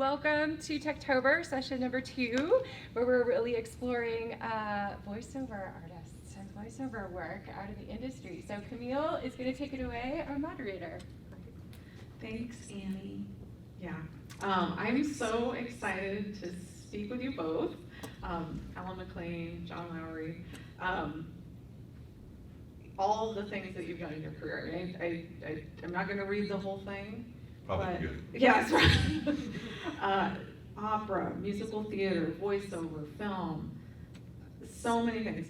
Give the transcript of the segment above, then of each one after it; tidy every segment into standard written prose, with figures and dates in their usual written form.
Welcome to TECHtober Session number 2, where we're really exploring voiceover artists and voiceover work out of the industry. So Camille is going to take it away, our moderator. Thanks, Annie. Yeah, I'm so excited to speak with you both, Ellen McLean, John Lowry, all the things that you've done in your career. I'm not going to read the whole thing. Probably good. Yes, right. Opera, musical theater, voiceover, film, so many things.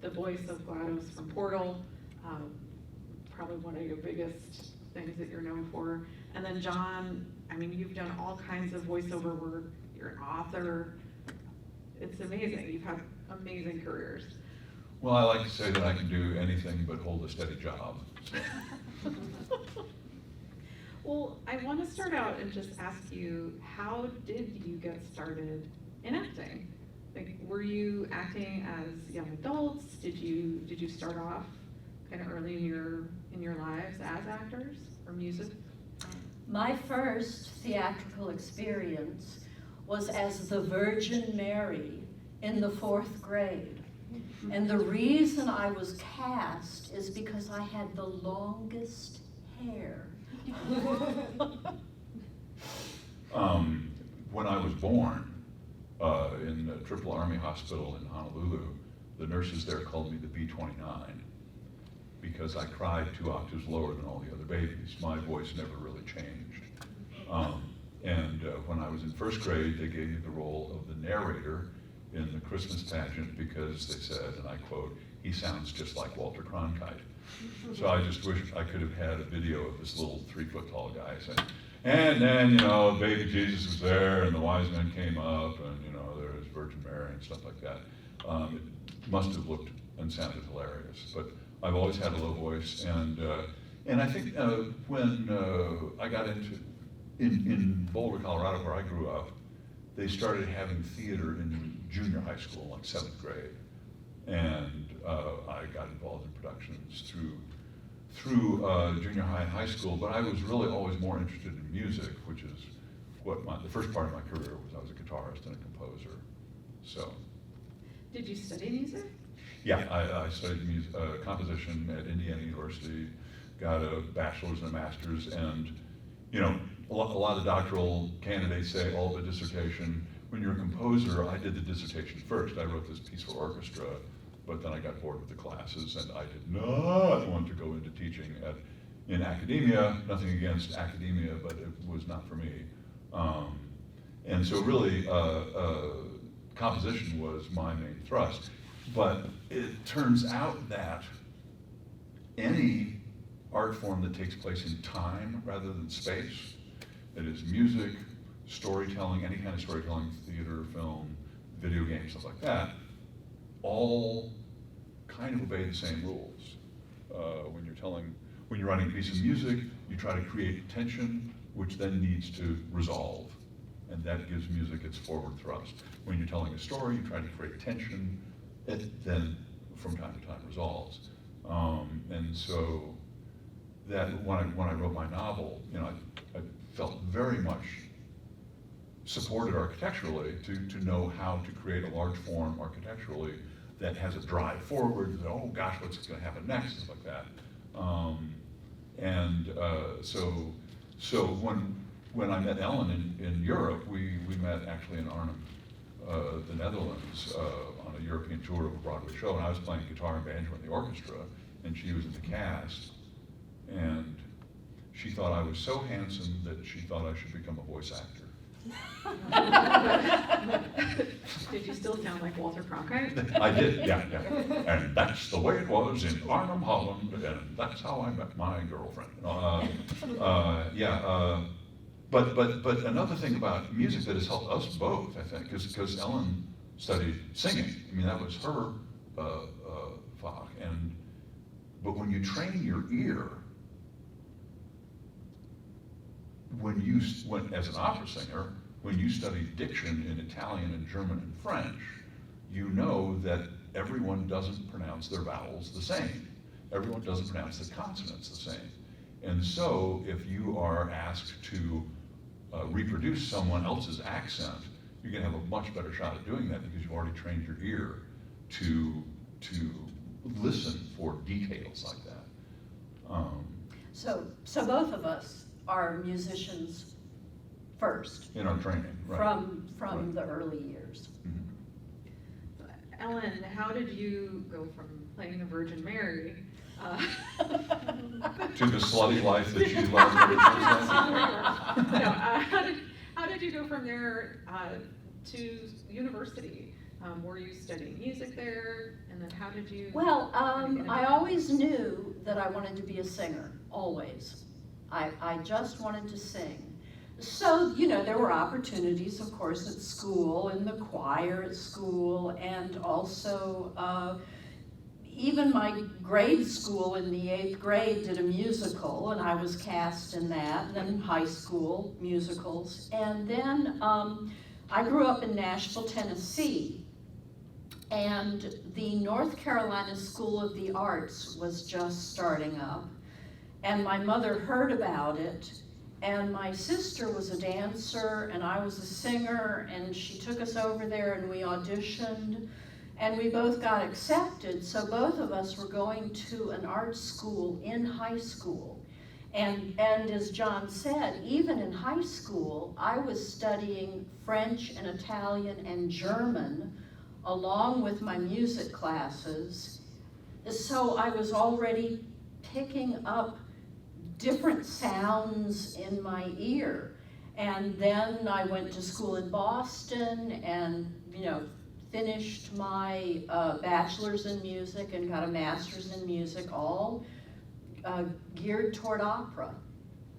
The voice of GLaDOS from Portal, probably one of your biggest things that you're known for. And then John, I mean, you've done all kinds of voiceover work. You're an author. It's amazing. You've had amazing careers. Well, I like to say that I can do anything but hold a steady job. So. Well, I want to start out and just ask you, how did you get started in acting? Like, were you acting as young adults? Did you start off kind of early in your lives as actors or music? My first theatrical experience was as the Virgin Mary in the 4th grade. And the reason I was cast is because I had the longest hair. When I was born in the Triple Army Hospital in Honolulu, the nurses there called me the B-29 because I cried 2 octaves lower than all the other babies. My voice never really changed. When I was in 1st grade, they gave me the role of the narrator in the Christmas pageant because they said, and I quote, "He sounds just like Walter Cronkite." So I just wish I could have had a video of this little 3-foot-tall guy saying, and then, baby Jesus was there, and the wise men came up, and, there was Virgin Mary and stuff like that. It must have looked and sounded hilarious, but I've always had a low voice, and I think when I got in Boulder, Colorado, where I grew up, they started having theater in junior high school, like 7th grade. And I got involved in productions through junior high and high school, but I was really always more interested in music, which is what the first part of my career was. I was a guitarist and a composer. So. Did you study music? Yeah, I studied composition at Indiana University, got a bachelor's and a master's, and a lot of doctoral candidates say, all the dissertation. When you're a composer, I did the dissertation first. I wrote this piece for orchestra, but then I got bored with the classes, and I did not want to go into teaching in academia. Nothing against academia, but it was not for me. And so really, composition was my main thrust. But it turns out that any art form that takes place in time rather than space, that is music, storytelling, any kind of storytelling, theater, film, video games, stuff like that, all kind of obey the same rules. When you're writing a piece of music, you try to create tension, which then needs to resolve, and that gives music its forward thrust. When you're telling a story, you try to create tension, it then, from time to time, resolves. And so that when I wrote my novel, I felt very much supported architecturally to know how to create a large form architecturally that has a drive forward, oh gosh, what's going to happen next, stuff like that. So when I met Ellen in Europe, we met actually in Arnhem, the Netherlands, on a European tour of a Broadway show, and I was playing guitar and banjo in the orchestra, and she was in the cast, and she thought I was so handsome that she thought I should become a voice actor. Did you still sound like Walter Cronkite? I did, yeah. And that's the way it was in Arnhem, Holland, and that's how I met my girlfriend. But another thing about music that has helped us both, I think, is because Ellen studied singing. I mean, that was her fach. But when you train your ear, as an opera singer, when you study diction in Italian and German and French, you know that everyone doesn't pronounce their vowels the same. Everyone doesn't pronounce the consonants the same. And so if you are asked to reproduce someone else's accent, you're going to have a much better shot at doing that because you've already trained your ear to listen for details like that. So both of us are musicians first, In our training, right? from Right. the early years. Mhm. Ellen, how did you go from playing the Virgin Mary To the slutty life that you led ever since then? how did you go from there to university? Were you studying music there? And then how did you? Well, I always knew that I wanted to be a singer, always. I just wanted to sing. So, there were opportunities, of course, at school, in the choir at school, and also even my grade school in the 8th grade did a musical, and I was cast in that, and then high school musicals. And then I grew up in Nashville, Tennessee, and the North Carolina School of the Arts was just starting up. And my mother heard about it, and my sister was a dancer, and I was a singer, and she took us over there and we auditioned, and we both got accepted, so both of us were going to an art school in high school. And as John said, even in high school, I was studying French and Italian and German along with my music classes, so I was already picking up different sounds in my ear. And then I went to school in Boston and, finished my bachelor's in music and got a master's in music, all geared toward opera.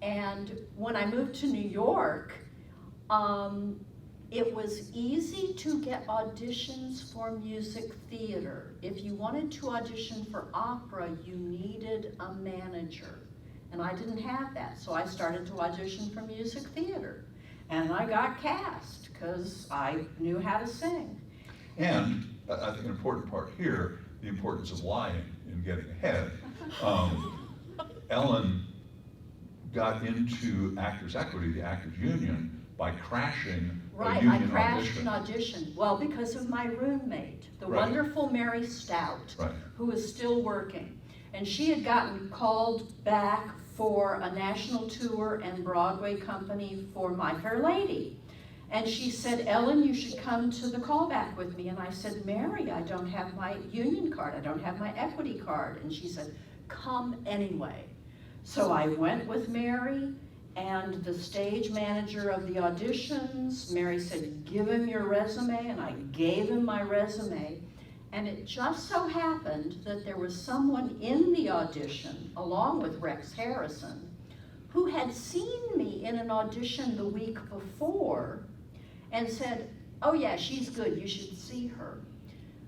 And when I moved to New York, it was easy to get auditions for music theater. If you wanted to audition for opera, you needed a manager. And I didn't have that, so I started to audition for music theater. And I got cast, because I knew how to sing. And I think an important part here, the importance of lying in getting ahead. Ellen got into Actors Equity, the Actors Union, by crashing a Right, I union crashed audition. an audition. Well, because of my roommate, the Right. wonderful Mary Stout, Right. who is still working. And she had gotten called back for a national tour and Broadway company for My Fair Lady. And she said, Ellen, you should come to the callback with me. And I said, Mary, I don't have my union card. I don't have my equity card. And she said, come anyway. So I went with Mary and the stage manager of the auditions. Mary said, give him your resume. And I gave him my resume. And it just so happened that there was someone in the audition, along with Rex Harrison, who had seen me in an audition the week before and said, oh yeah, she's good, you should see her.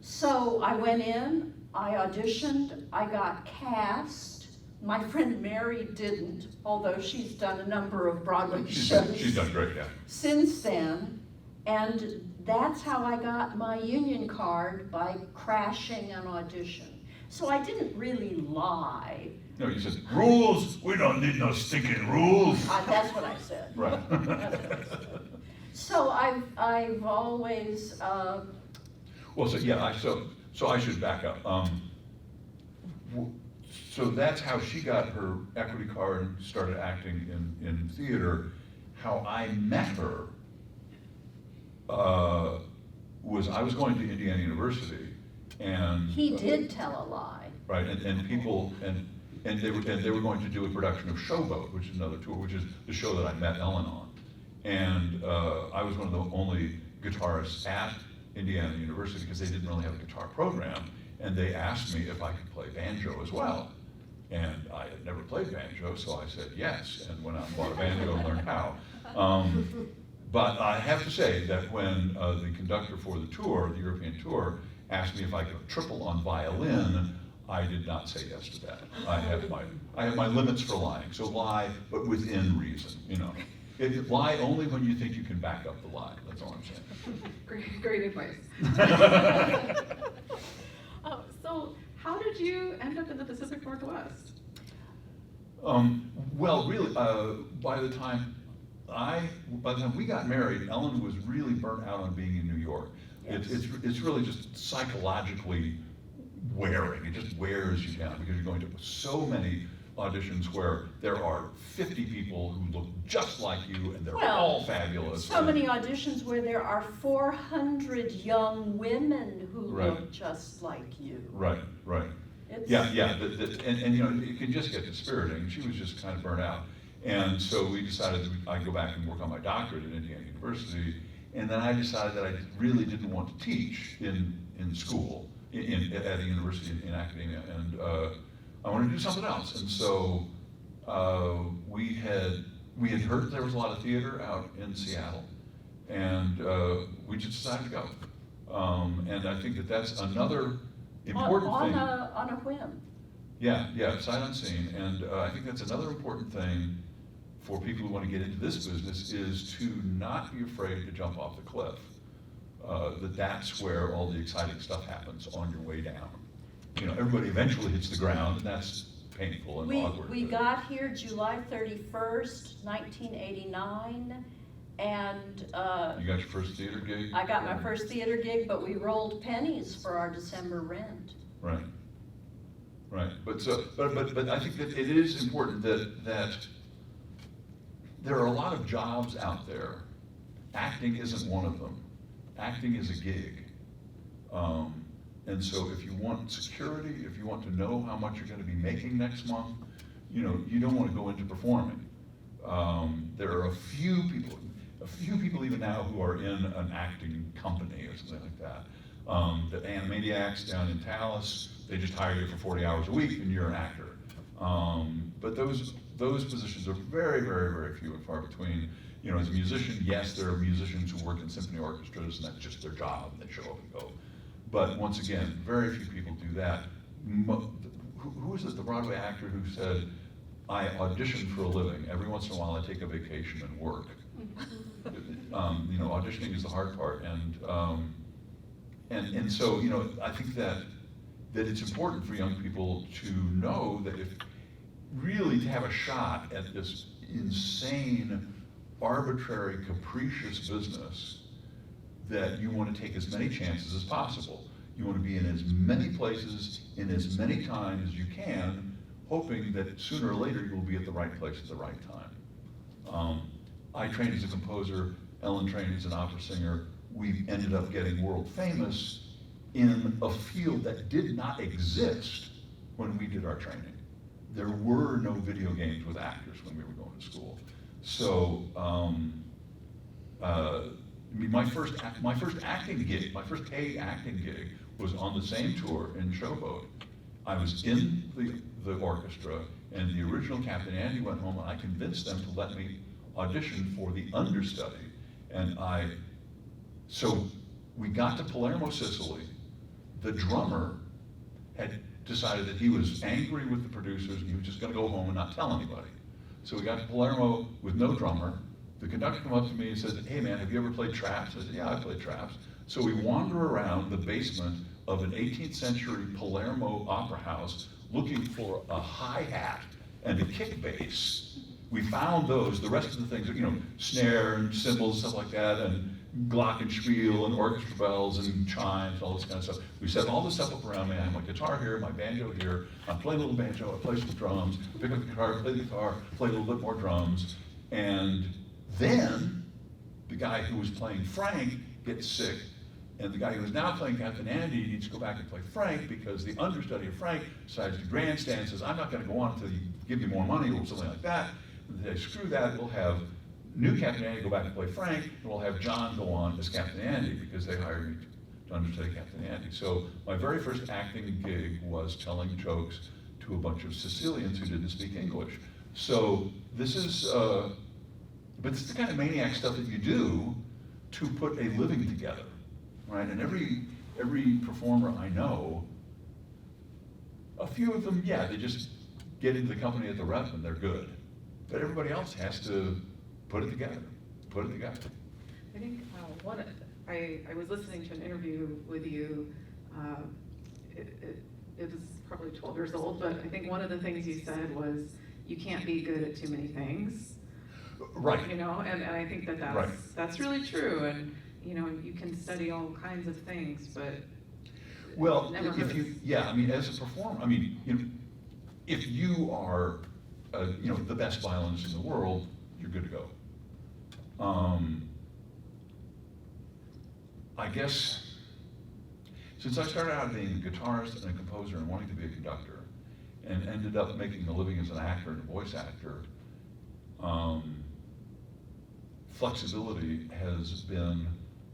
So I went in, I auditioned, I got cast. My friend Mary didn't, although she's done a number of Broadway shows She's done great, yeah. since then. And that's how I got my union card, by crashing an audition. So I didn't really lie. No, you said, rules, we don't need no stinking rules. That's what I said. Right. That's what I said. So I've always, Well, so I should back up. So that's how she got her equity card and started acting in theater. How I met her was I was going to Indiana University, and he did tell a lie. right, and people and they were going to do a production of Showboat, which is another tour, which is the show that I met Ellen on, and I was one of the only guitarists at Indiana University because they didn't really have a guitar program, and they asked me if I could play banjo as well. And I had never played banjo, so I said yes, and went out and bought a banjo and learned how. But I have to say that when the conductor for the tour, the European tour, asked me if I could triple on violin, I did not say yes to that. I have my limits for lying, so lie, but within reason, Lie only when you think you can back up the lie, that's all I'm saying. Great advice. So how did you end up in the Pacific Northwest? Well, really, by the time by the time we got married, Ellen was really burnt out on being in New York. Yes. It's really just psychologically wearing. It just wears you down because you're going to so many auditions where there are 50 people who look just like you and they're Well, all fabulous. So many auditions where there are 400 young women who Right. look just like you. Right, right. It's- Yeah. And you know, it can just get dispiriting. She was just kind of burnt out. And so we decided that I'd go back and work on my doctorate at Indiana University. And then I decided that I really didn't want to teach in school, at a university in academia. And I wanted to do something else. And so we had heard there was a lot of theater out in Seattle. And we just decided to go. And I think that that's another important thing. On a whim. Yeah, sight unseen, and I think that's another important thing for people who want to get into this business is to not be afraid to jump off the cliff. That's where all the exciting stuff happens on your way down. You know, everybody eventually hits the ground, and that's painful and awkward. We but- got here July 31st, 1989, and You got your first theater gig? I got my first theater gig, but we rolled pennies for our December rent. Right. But I think that it is important that there are a lot of jobs out there. Acting isn't one of them. Acting is a gig. And so if you want security, if you want to know how much you're going to be making next month, you know, you don't want to go into performing. There are a few people even now who are in an acting company or something like that. The Animaniacs down in Dallas, they just hire you for 40 hours a week and you're an actor. But those positions are very, very, very few and far between. You know, as a musician, yes, there are musicians who work in symphony orchestras and that's just their job, they show up and go. But once again, very few people do that. Who was it, the Broadway actor who said, I audition for a living. Every once in a while I take a vacation and work. You know, auditioning is the hard part. And so, you know, I think that it's important for young people to know that if really to have a shot at this insane, arbitrary, capricious business, that you want to take as many chances as possible. You want to be in as many places in as many times as you can, hoping that sooner or later you will be at the right place at the right time. I trained as a composer, Ellen trained as an opera singer. We ended up getting world famous in a field that did not exist when we did our training. There were no video games with actors when we were going to school. So, my first acting gig, my first paid acting gig was on the same tour in Showboat. I was in the orchestra, and the original Captain Andy went home, and I convinced them to let me audition for the understudy. And so we got to Palermo, Sicily. The drummer had decided that he was angry with the producers, and he was just gonna go home and not tell anybody. So we got to Palermo with no drummer. The conductor came up to me and said, hey man, have you ever played traps? I said, yeah, I played traps. So we wander around the basement of an 18th century Palermo opera house looking for a hi-hat and a kick bass. We found those. The rest of the things, you know, snare and cymbals, stuff like that, and glockenspiel and orchestra bells and chimes, all this kind of stuff. We set all this stuff up around me. I have my guitar here, my banjo here. I play a little banjo, I play some drums, pick up the guitar, play the guitar, play a little bit more drums. And then the guy who was playing Frank gets sick, and the guy who is now playing Captain Andy needs to go back and play Frank because the understudy of Frank decides to grandstand and says, I'm not going to go on until you give me more money or something like that. And they say, screw that, we'll have new Captain Andy go back and play Frank, and we'll have John go on as Captain Andy because they hired me to understudy Captain Andy. So my very first acting gig was telling jokes to a bunch of Sicilians who didn't speak English. So this is, but it's the kind of maniac stuff that you do to put a living together, right? And every performer I know, a few of them, yeah, they just get into the company at the rep and they're good. But everybody else has to put it together. I think I was listening to an interview with you. It was probably 12 years old, but I think one of the things you said was you can't be good at too many things. Right. You know, and I think that Right. that's really true, and, you know, you can study all kinds of things, but Well, never if hurts. you, yeah, I mean, as a performer, I mean, you know, if you are, you know, the best violinist in the world, you're good to go. I guess, since I started out being a guitarist and a composer and wanting to be a conductor, and ended up making a living as an actor and a voice actor, flexibility has been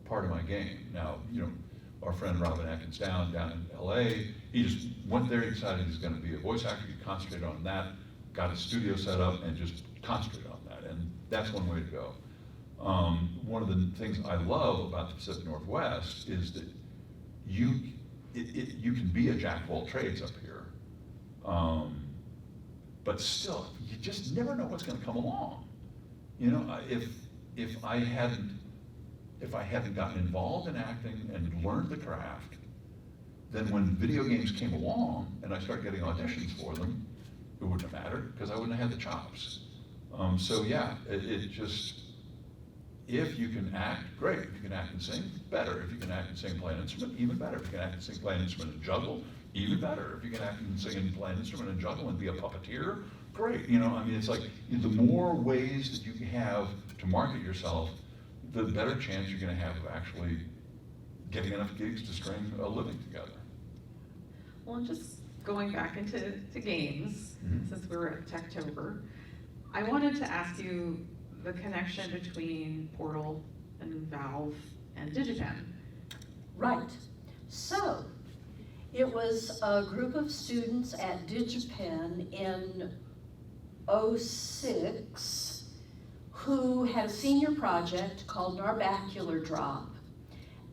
part of my game. Now, you know, our friend Robin Atkins down in LA, he just went there, he decided he's gonna be a voice actor, he concentrated on that, got a studio set up and just concentrated on that, and that's one way to go. One of the things I love about the Pacific Northwest is that you can be a jack of all trades up here. But still, you just never know what's gonna come along. You know, if I hadn't gotten involved in acting and learned the craft, then when video games came along and I started getting auditions for them, it wouldn't have mattered because I wouldn't have had the chops. So yeah, it just, if you can act, great. If you can act and sing, better. If you can act and sing, play an instrument, even better. If you can act and sing, play an instrument and juggle, even better. If you can act and sing and play an instrument and juggle and be a puppeteer, great. You know, I mean, it's like the more ways that you have to market yourself, the better chance you're gonna have of actually getting enough gigs to string a living together. Well, just going back into games, Mhm. since we were at TECHtober, I wanted to ask you the connection between Portal and Valve and DigiPen. Right. So, it was a group of students at DigiPen in '06 who had a senior project called Narbacular Drop.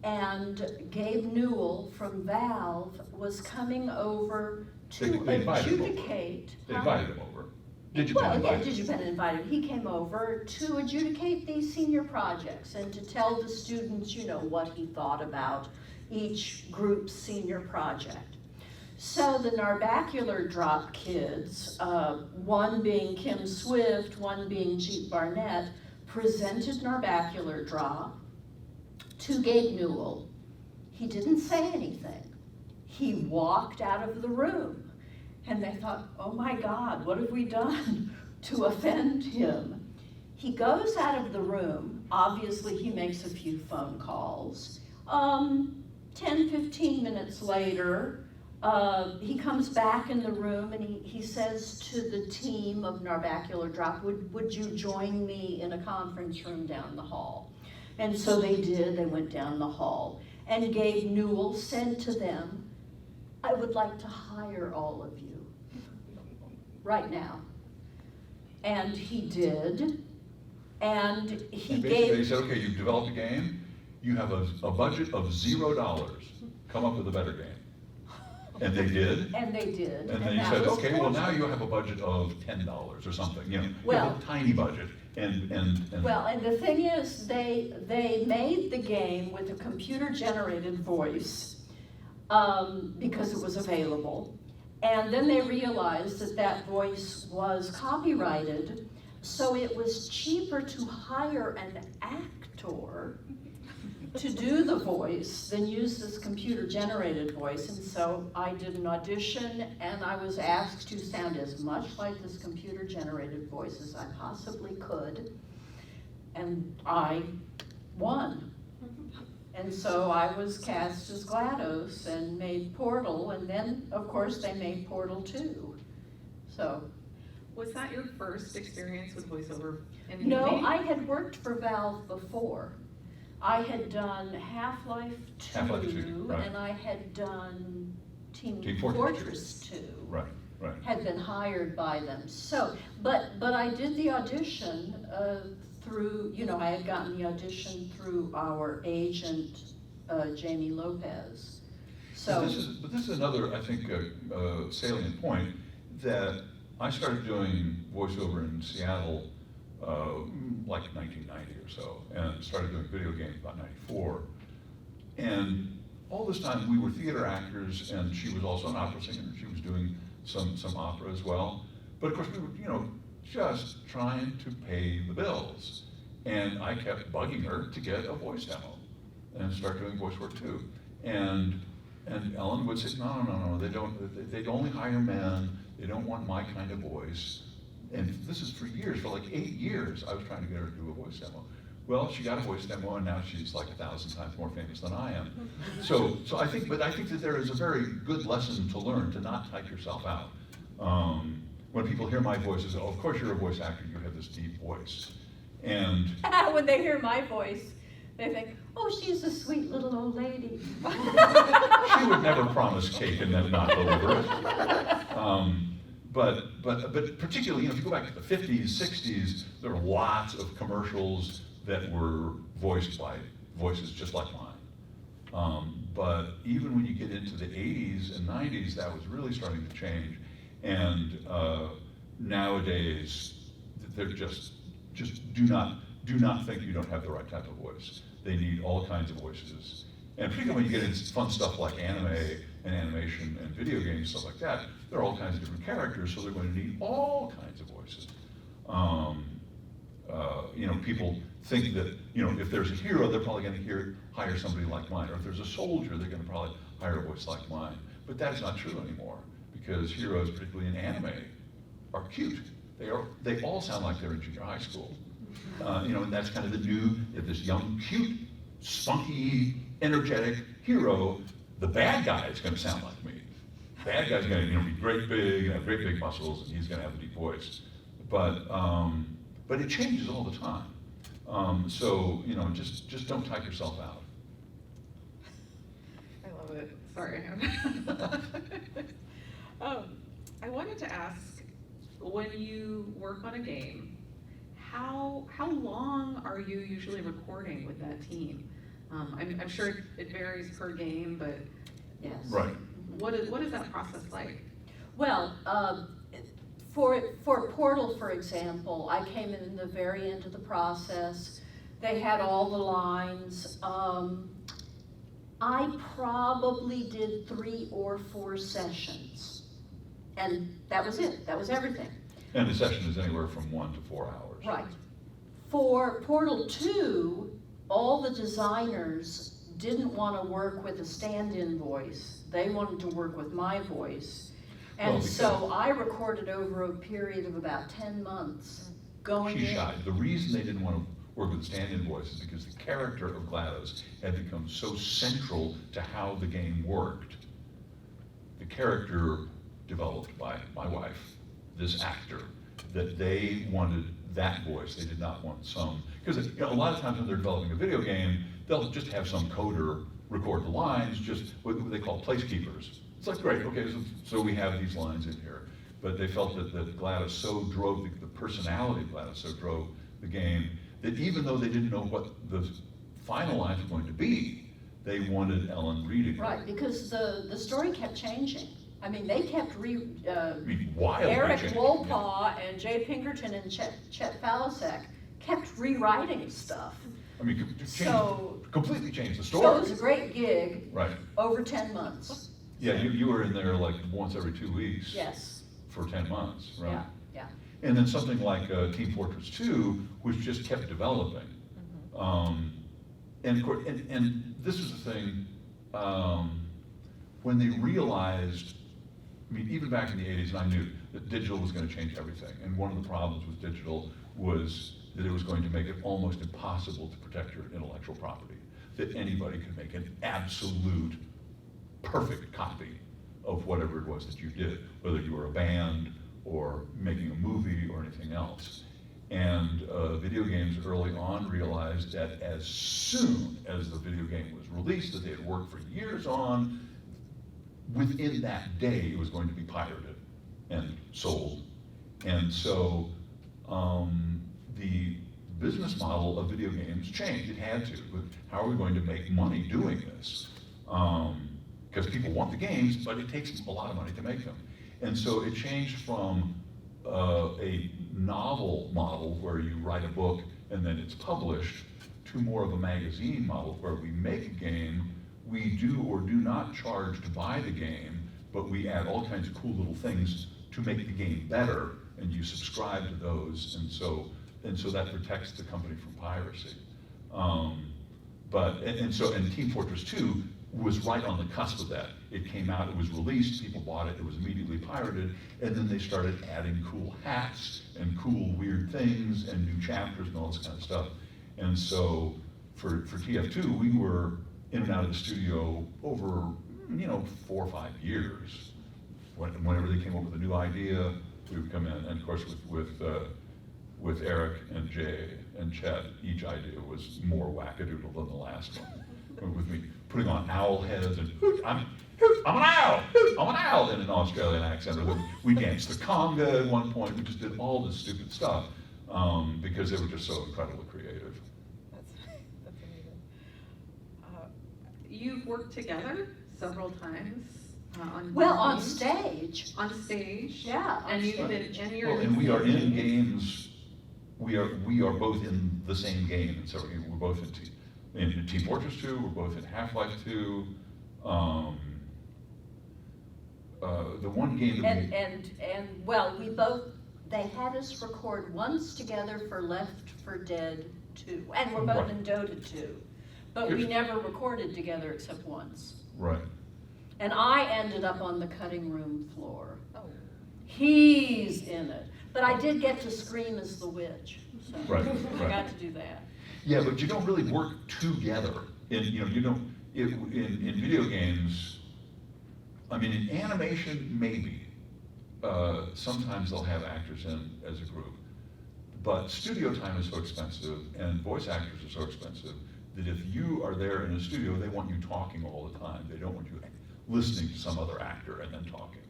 And Gabe Newell from Valve was coming over to They invited him over. adjudicate. They Huh? invited him over. DigiPen Well, yeah, invited him. DigiPen invited, he came over to adjudicate these senior projects and to tell the students, you know, what he thought about each group's senior project. So the Narbacular Drop kids, one being Kim Swift, one being Jeet Barnett, presented Narbacular Drop to Gabe Newell. He didn't say anything. He walked out of the room. And they thought, oh my God, what have we done to offend him? He goes out of the room. Obviously, he makes a few phone calls. 10, 15 minutes later, he comes back in the room and he says to the team of Narbacular Drop, would you join me in a conference room down the hall? And so they did, they went down the hall. And Gabe Newell said to them, I would like to hire all of you right now. And he did, and he And basically, gave, they said, okay, you've developed a game, you have a budget of $0, come up with a better game. And they did, and they did. and then you that said, was okay, well, now Portal. you have a budget of $10 or something, you know, you have Well- a tiny budget, and. Well, and the thing is, they made the game with a computer-generated voice, because it was available. And then they realized that that voice was copyrighted, so it was cheaper to hire an actor to do the voice than use this computer-generated voice. And so I did an audition, and I was asked to sound as much like this computer-generated voice as I possibly could, and I won. And so I was cast as GLaDOS and made Portal, and then, of course, they made Portal 2. So, Was that your first experience with voiceover in no, gaming? I had worked for Valve before. I had done Half-Life 2, Half-Life 2, right. and I had done Team Team Fortress 2. Fortress 2. Right, right. Had been hired by them. So, but I did the audition through, you know, I had gotten the audition through our agent, Jamie Lopez. So, But this is another, I think, salient point, that I started doing voiceover in Seattle, like 1990 or so, and started doing video games about 94. And all this time, we were theater actors, and she was also an opera singer. She was doing some opera as well. But of course, we would, you know, just trying to pay the bills. And I kept bugging her to get a voice demo and start doing voice work too. And Ellen would say, no, they only hire men, they don't want my kind of voice. And this is for years, for like 8 years, I was trying to get her to do a voice demo. Well, she got a voice demo, and now she's like 1,000 times more famous than I am. So I think that there is a very good lesson to learn, to not type yourself out. When people hear my voice, they say, oh, of course you're a voice actor, you have this deep voice. And when they hear my voice, they think, oh, she's a sweet little old lady. she would never promise cake and then not deliver it. But particularly, if you go back to the 50s, 60s, there were lots of commercials that were voiced by voices just like mine. But even when you get into the 80s and 90s, that was really starting to change. And nowadays, they're just do not think you don't have the right type of voice. They need all kinds of voices. And particularly when you get into fun stuff like anime and animation and video games, stuff like that, there are all kinds of different characters, so they're going to need all kinds of voices. People think that, if there's a hero, they're probably going to hire somebody like mine. Or if there's a soldier, they're going to probably hire a voice like mine. But that's not true anymore, because heroes, particularly in anime, are cute. They all sound like they're in junior high school. And that's kind of the new, this young, cute, spunky, energetic hero. The bad guy is going to sound like me. The bad guy's going to be great big, have great big muscles, and he's going to have a deep voice. But it changes all the time. So just don't type yourself out. I love it. Sorry. I wanted to ask, when you work on a game, how long are you usually recording with that team? I'm sure it varies per game, but Yes. Right. what is that process like? Well, for Portal, for example, I came in the very end of the process. They had all the lines. I probably did 3 or 4 sessions, and that was it. That was everything. And the session is anywhere from 1 to 4 hours. Right. For Portal 2, all the designers didn't want to work with a stand-in voice. They wanted to work with my voice. And so I recorded over a period of about 10 months going She's in. shy. The reason they didn't want to work with stand-in voice is because the character of GLaDOS had become so central to how the game worked. The character developed by my wife, this actor, that they wanted that voice. They did not want some, because a lot of times when they're developing a video game, they'll just have some coder record the lines, just what they call placekeepers. It's like, great, okay, so we have these lines in here. But they felt that GLaDOS so drove, the personality of GLaDOS so drove the game, that even though they didn't know what the final lines were going to be, they wanted Ellen reading. Right, because the story kept changing. I mean, they kept Wildly Eric changing, Wolpaw and Jay Pinkerton and Chet Falasek kept rewriting stuff. I mean, completely changed the story. So it was a great gig Right. over 10 months. Yeah, you were in there like once every 2 weeks. Yes. For 10 months, right? Yeah, yeah. And then something like Team Fortress 2, which just kept developing. And of course, and this is the thing, when they realized, I mean, even back in the 80s, and I knew that digital was going to change everything. And one of the problems with digital was that it was going to make it almost impossible to protect your intellectual property. That anybody could make an absolute perfect copy of whatever it was that you did, whether you were a band or making a movie or anything else. And video games early on realized that as soon as the video game was released, that they had worked for years on, within that day it was going to be pirated and sold. And so the business model of video games changed. It had to. How are we going to make money doing this? Because people want the games, but it takes a lot of money to make them. And so it changed from a novel model where you write a book and then it's published to more of a magazine model where we make a game, we do or do not charge to buy the game, but we add all kinds of cool little things to make the game better and you subscribe to those, and so that protects the company from piracy. And Team Fortress 2 was right on the cusp of that. It came out, it was released, people bought it, it was immediately pirated, and then they started adding cool hats and cool weird things and new chapters and all this kind of stuff. And so for TF2, we were in and out of the studio over 4 or 5 years. Whenever they came up with a new idea, we would come in, and of course with Eric and Jay and Chet, each idea was more wackadoodle than the last one. With me putting on owl heads and I'm an owl, I'm an owl in an Australian accent. Or we danced the conga at one point. We just did all this stupid stuff because they were just so incredibly creative. That's amazing. You've worked together several times on stage. On stage. Yeah. And you've been and we are in games. We are both in the same game, and so we're both in Team Fortress 2. We're both in Half-Life 2. The one game that they had us record once together for Left 4 Dead 2, and we're both in Dota 2, but we never recorded together except once. Right. And I ended up on the cutting room floor. Oh. He's in it. But I did get to scream as the witch, so right. I got to do that. Yeah, but you don't really work together. In video games. I mean, in animation, maybe. Sometimes they'll have actors in as a group. But studio time is so expensive, and voice actors are so expensive, that if you are there in a studio, they want you talking all the time. They don't want you listening to some other actor and then talking.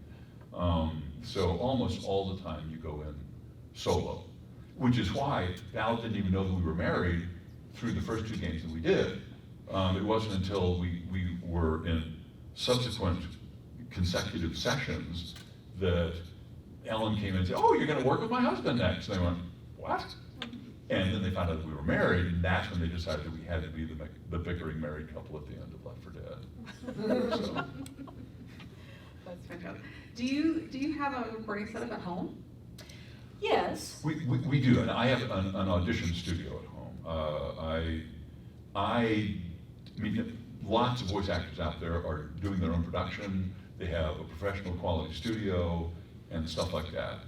So almost all the time you go in solo, which is why Val didn't even know that we were married through the first 2 games that we did. It wasn't until we were in subsequent consecutive sessions that Ellen came in and said, "Oh, you're going to work with my husband next." And they went, "What?" And then they found out that we were married, and that's when they decided that we had to be the bickering married couple at the end of Left 4 Dead. So. That's fantastic. Do you have a recording setup at home? Yes. We do, and I have an audition studio at home. I mean, lots of voice actors out there are doing their own production. They have a professional quality studio and stuff like that.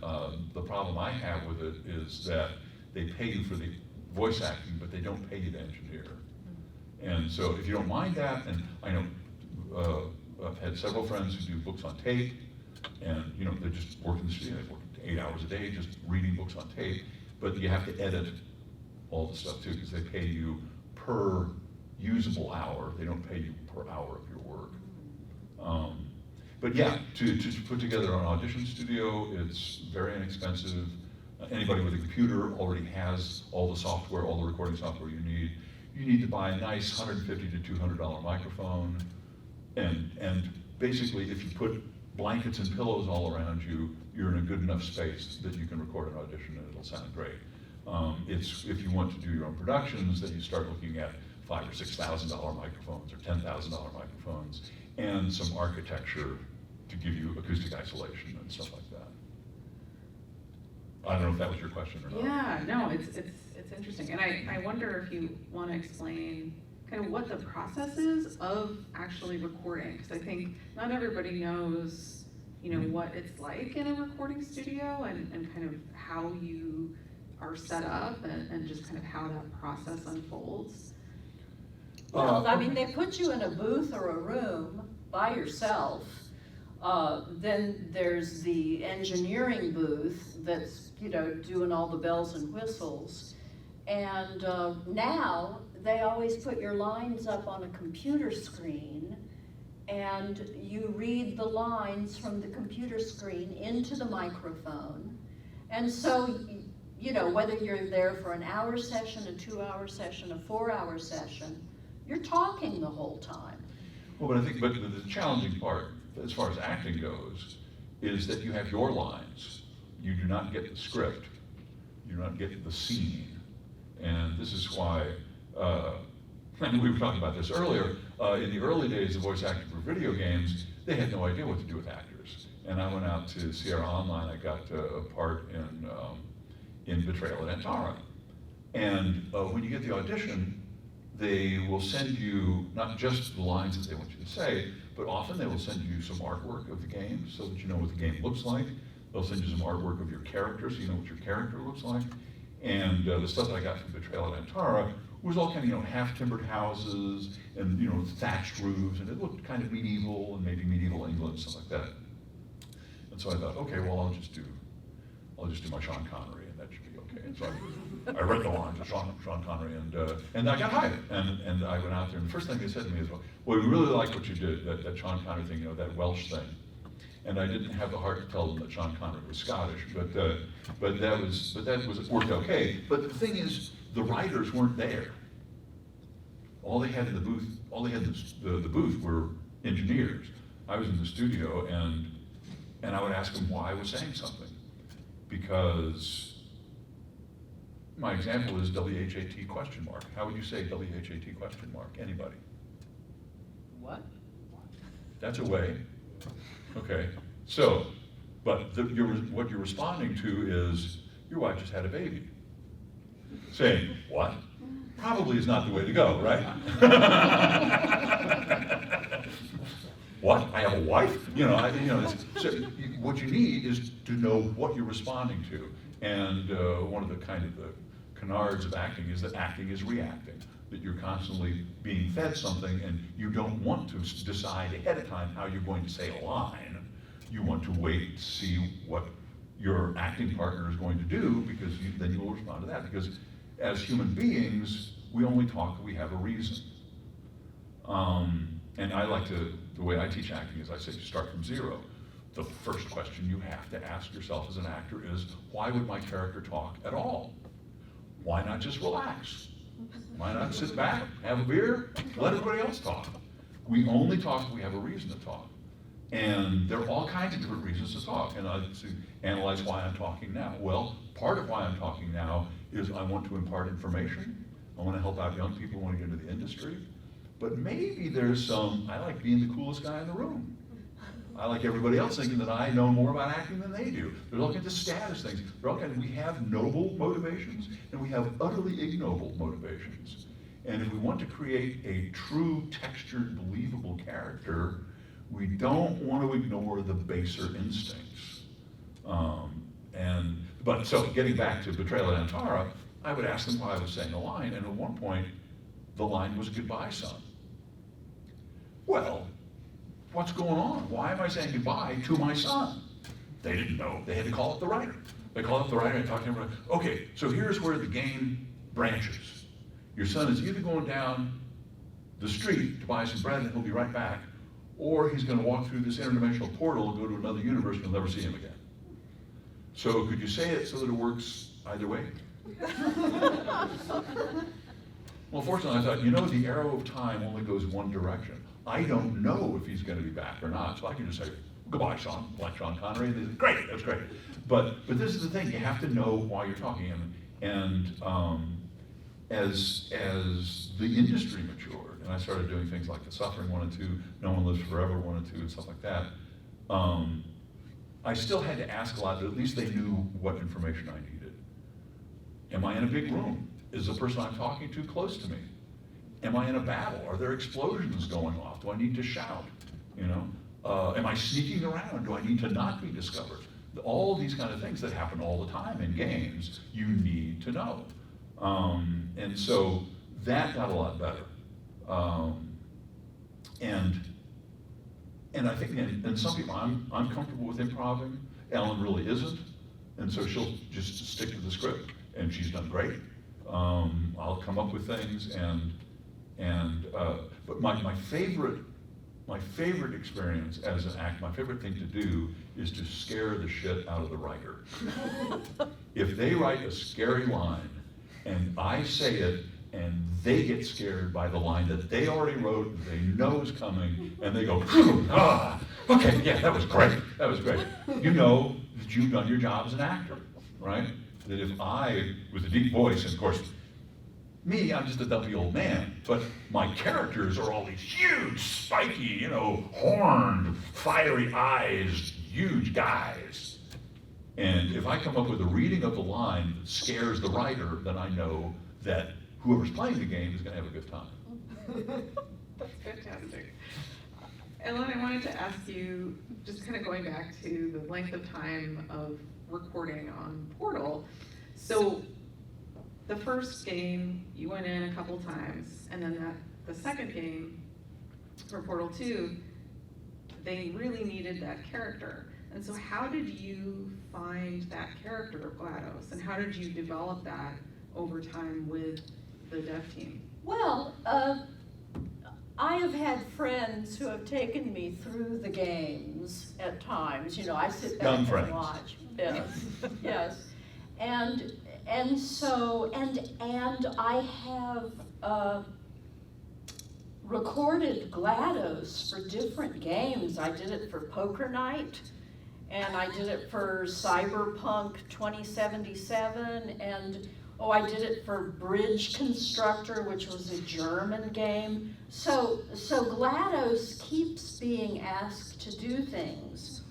The problem I have with it is that they pay you for the voice acting, but they don't pay you to engineer. And so if you don't mind that, and I know I've had several friends who do books on tape, and they just work in the studio, they work 8 hours a day just reading books on tape, but you have to edit all the stuff too, because they pay you per usable hour. They don't pay you per hour of your work. But yeah, to put together an audition studio, it's very inexpensive. Anybody with a computer already has all the software, all the recording software you need. You need to buy a nice $150 to $200 microphone, and basically if you put blankets and pillows all around you, you're in a good enough space that you can record an audition and it'll sound great. It's if you want to do your own productions that you start looking at $5,000 or $6,000 microphones or $10,000 microphones and some architecture to give you acoustic isolation and stuff like that. I don't know if that was your question or not. Yeah, no, it's interesting, and I wonder if you want to explain kind of what the process is of actually recording, because I think not everybody knows, what it's like in a recording studio and kind of how you are set up and just kind of how that process unfolds. Well, I mean, they put you in a booth or a room by yourself. Then there's the engineering booth that's, doing all the bells and whistles. And now they always put your lines up on a computer screen, and you read the lines from the computer screen into the microphone. And so, whether you're there for an hour session, a 2-hour session, a 4-hour session, you're talking the whole time. Well, but I think, the challenging part, as far as acting goes, is that you have your lines. You do not get the script. You do not get the scene. And this is why, and we were talking about this earlier, in the early days of voice acting for video games, they had no idea what to do with actors. and I went out to Sierra Online. I got a part in Betrayal at Antara. And when you get the audition, they will send you not just the lines that they want you to say, but often they will send you some artwork of the game so that you know what the game looks like. They'll send you some artwork of your character so you know what your character looks like. And the stuff that I got from Betrayal at Antara was all kind of, half-timbered houses and, thatched roofs, and it looked kind of medieval and maybe medieval England, stuff like that. And so I thought, okay, well, I'll just do my Sean Connery, and that should be okay. And so I read the lines of Sean Connery, and I got hired. And I went out there, and the first thing they said to me is, well, we really like what you did, that Sean Connery thing, that Welsh thing. And I didn't have the heart to tell them that Sean Connery was Scottish, but that worked okay. But the thing is, the writers weren't there. All they had in the booth, the booth were engineers. I was in the studio, and I would ask them why I was saying something, because my example is WHAT question mark. How would you say WHAT question mark? Anybody? What? That's a way. Okay, so, but what you're responding to is, your wife just had a baby. Saying, what? Probably is not the way to go, right? What? I have a wife? So what you need is to know what you're responding to. And one of the canards of acting is that acting is reacting. That you're constantly being fed something and you don't want to decide ahead of time how you're going to say a line. You want to wait to see what your acting partner is going to do, because then you will respond to that. Because as human beings, we only talk if we have a reason. And I like to, the way I teach acting is I say start from zero. The first question you have to ask yourself as an actor is, why would my character talk at all? Why not just relax? Why not sit back, have a beer, let everybody else talk? We only talk if we have a reason to talk. And there are all kinds of different reasons to talk. And I to analyze why I'm talking now. Well, part of why I'm talking now is I want to impart information. I want to help out young people who want to get into the industry. But maybe there's some, I like being the coolest guy in the room. I like everybody else thinking that I know more about acting than they do. There's all kinds of status things. We have noble motivations and we have utterly ignoble motivations. And if we want to create a true, textured, believable character, we don't want to ignore the baser instincts. So getting back to Betrayal at Antara, I would ask them why I was saying a line, and at one point, the line was goodbye, son. Well, what's going on? Why am I saying goodbye to my son? They didn't know. They had to call up the writer. They called up the writer and talked to him. Okay, so here's where the game branches. Your son is either going down the street to buy some bread and he'll be right back, or he's going to walk through this interdimensional portal and go to another universe and you'll never see him again. So could you say it so that it works either way? Well, fortunately, I thought, the arrow of time only goes one direction. I don't know if he's going to be back or not, so I can just say, goodbye, Sean, like Sean Connery. And they say, great, that's great. But this is the thing, you have to know why you're talking. And as the industry matured, and I started doing things like The Suffering 1 and 2, No One Lives Forever 1 and 2, and stuff like that, I still had to ask a lot, but at least they knew what information I needed. Am I in a big room? Is the person I'm talking to close to me? Am I in a battle? Are there explosions going off? Do I need to shout? Am I sneaking around? Do I need to not be discovered? All these kind of things that happen all the time in games, you need to know. And so that got a lot better. And I think, and some people, I'm comfortable with improving. Ellen really isn't. And so she'll just stick to the script, and she's done great. I'll come up with things, but my favorite experience as an actor, my favorite thing to do is to scare the shit out of the writer. If they write a scary line, and I say it, and they get scared by the line that they already wrote, and they know is coming, and they go, okay, yeah, that was great, that was great. You know that you've done your job as an actor, right? That if I, with a deep voice, and of course, me, I'm just a dumpy old man, but my characters are all these huge, spiky, horned, fiery eyes, huge guys. And if I come up with a reading of the line that scares the writer, then I know that whoever's playing the game is gonna have a good time. That's fantastic. Ellen, I wanted to ask you, just kind of going back to the length of time of recording on Portal. So the first game, you went in a couple times, and then the second game for Portal 2, they really needed that character. And so how did you find that character of GLaDOS, and how did you develop that over time with the dev team? Well, I have had friends who have taken me through the games at times. You know, I sit back Young and friends. watch. Yes, yes. And I have recorded GLaDOS for different games. I did it for Poker Night, and I did it for Cyberpunk 2077, and I did it for Bridge Constructor, which was a German game. So GLaDOS keeps being asked to do things.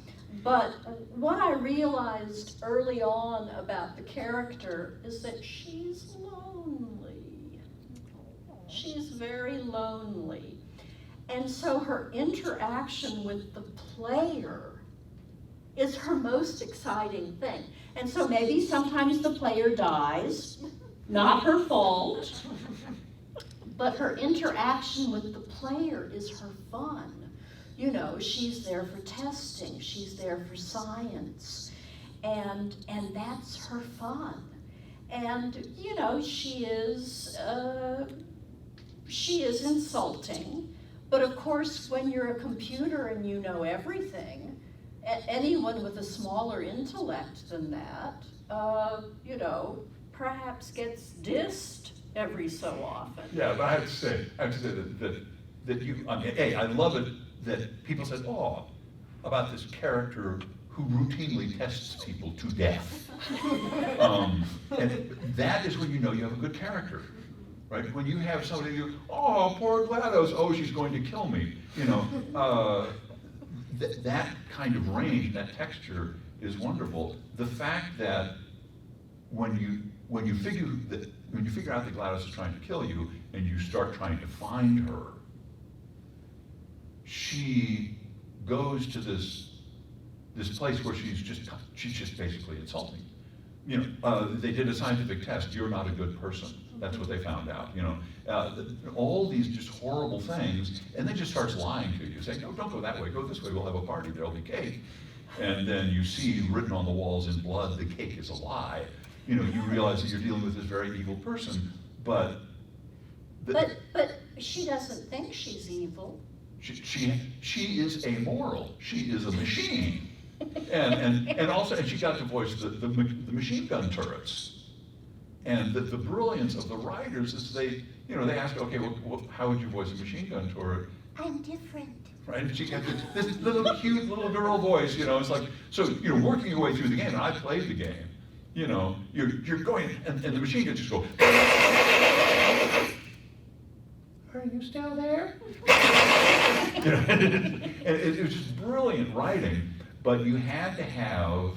But what I realized early on about the character is that she's lonely. She's very lonely. And so her interaction with the player is her most exciting thing. And so maybe sometimes the player dies, not her fault, but her interaction with the player is her fun. You know, she's there for testing, she's there for science, and that's her fun. And, you know, she is insulting, but of course when you're a computer and you know everything, anyone with a smaller intellect than that, you know, perhaps gets dissed every so often. Yeah, but I have to say that you, I mean, A, I love it that people said, oh, about this character who routinely tests people to death. And that is when you know you have a good character, right? When you have somebody, you, oh, poor GLaDOS, oh, she's going to kill me, you know. That kind of range, that texture is wonderful. The fact that when you figure out that GLaDOS is trying to kill you and you start trying to find her, she goes to this place where she's just basically insulting. You know, they did a scientific test. You're not a good person. That's what they found out. You know, all these just horrible things, and then just starts lying to you, saying, "No, don't go that way. Go this way. We'll have a party. There'll be cake." And then you see written on the walls in blood, "The cake is a lie." You know, you realize that you're dealing with this very evil person, but she doesn't think she's evil. She is amoral. She is a machine. And also, and she got to voice the machine gun turrets. And the brilliance of the writers is they ask, okay, well, how would you voice a machine gun turret? I'm different. Right? And she got this little cute little girl voice, you know, it's like, so, you know, working your way through the game, and I played the game, you know, you're going, and the machine guns just go, are you still there? You know, and it was just brilliant writing, but you had to have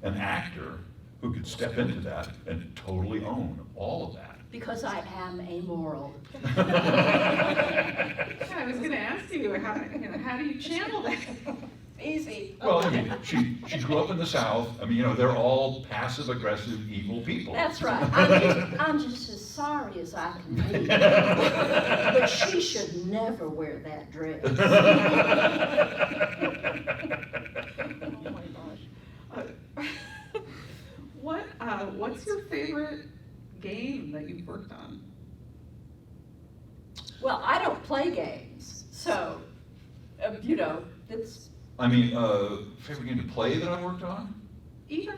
an actor who could step into that and totally own all of that. Because I am amoral. Yeah, I was going to ask you, how do you channel that? Easy. Well, I mean, she grew up in the South. I mean, you know, they're all passive-aggressive, evil people. That's right. I'm just as sorry as I can be. But she should never wear that dress. Oh my gosh. What's your favorite game that you've worked on? Well, I don't play games, so, you know, it's... I mean, favorite game to play that I worked on? Either.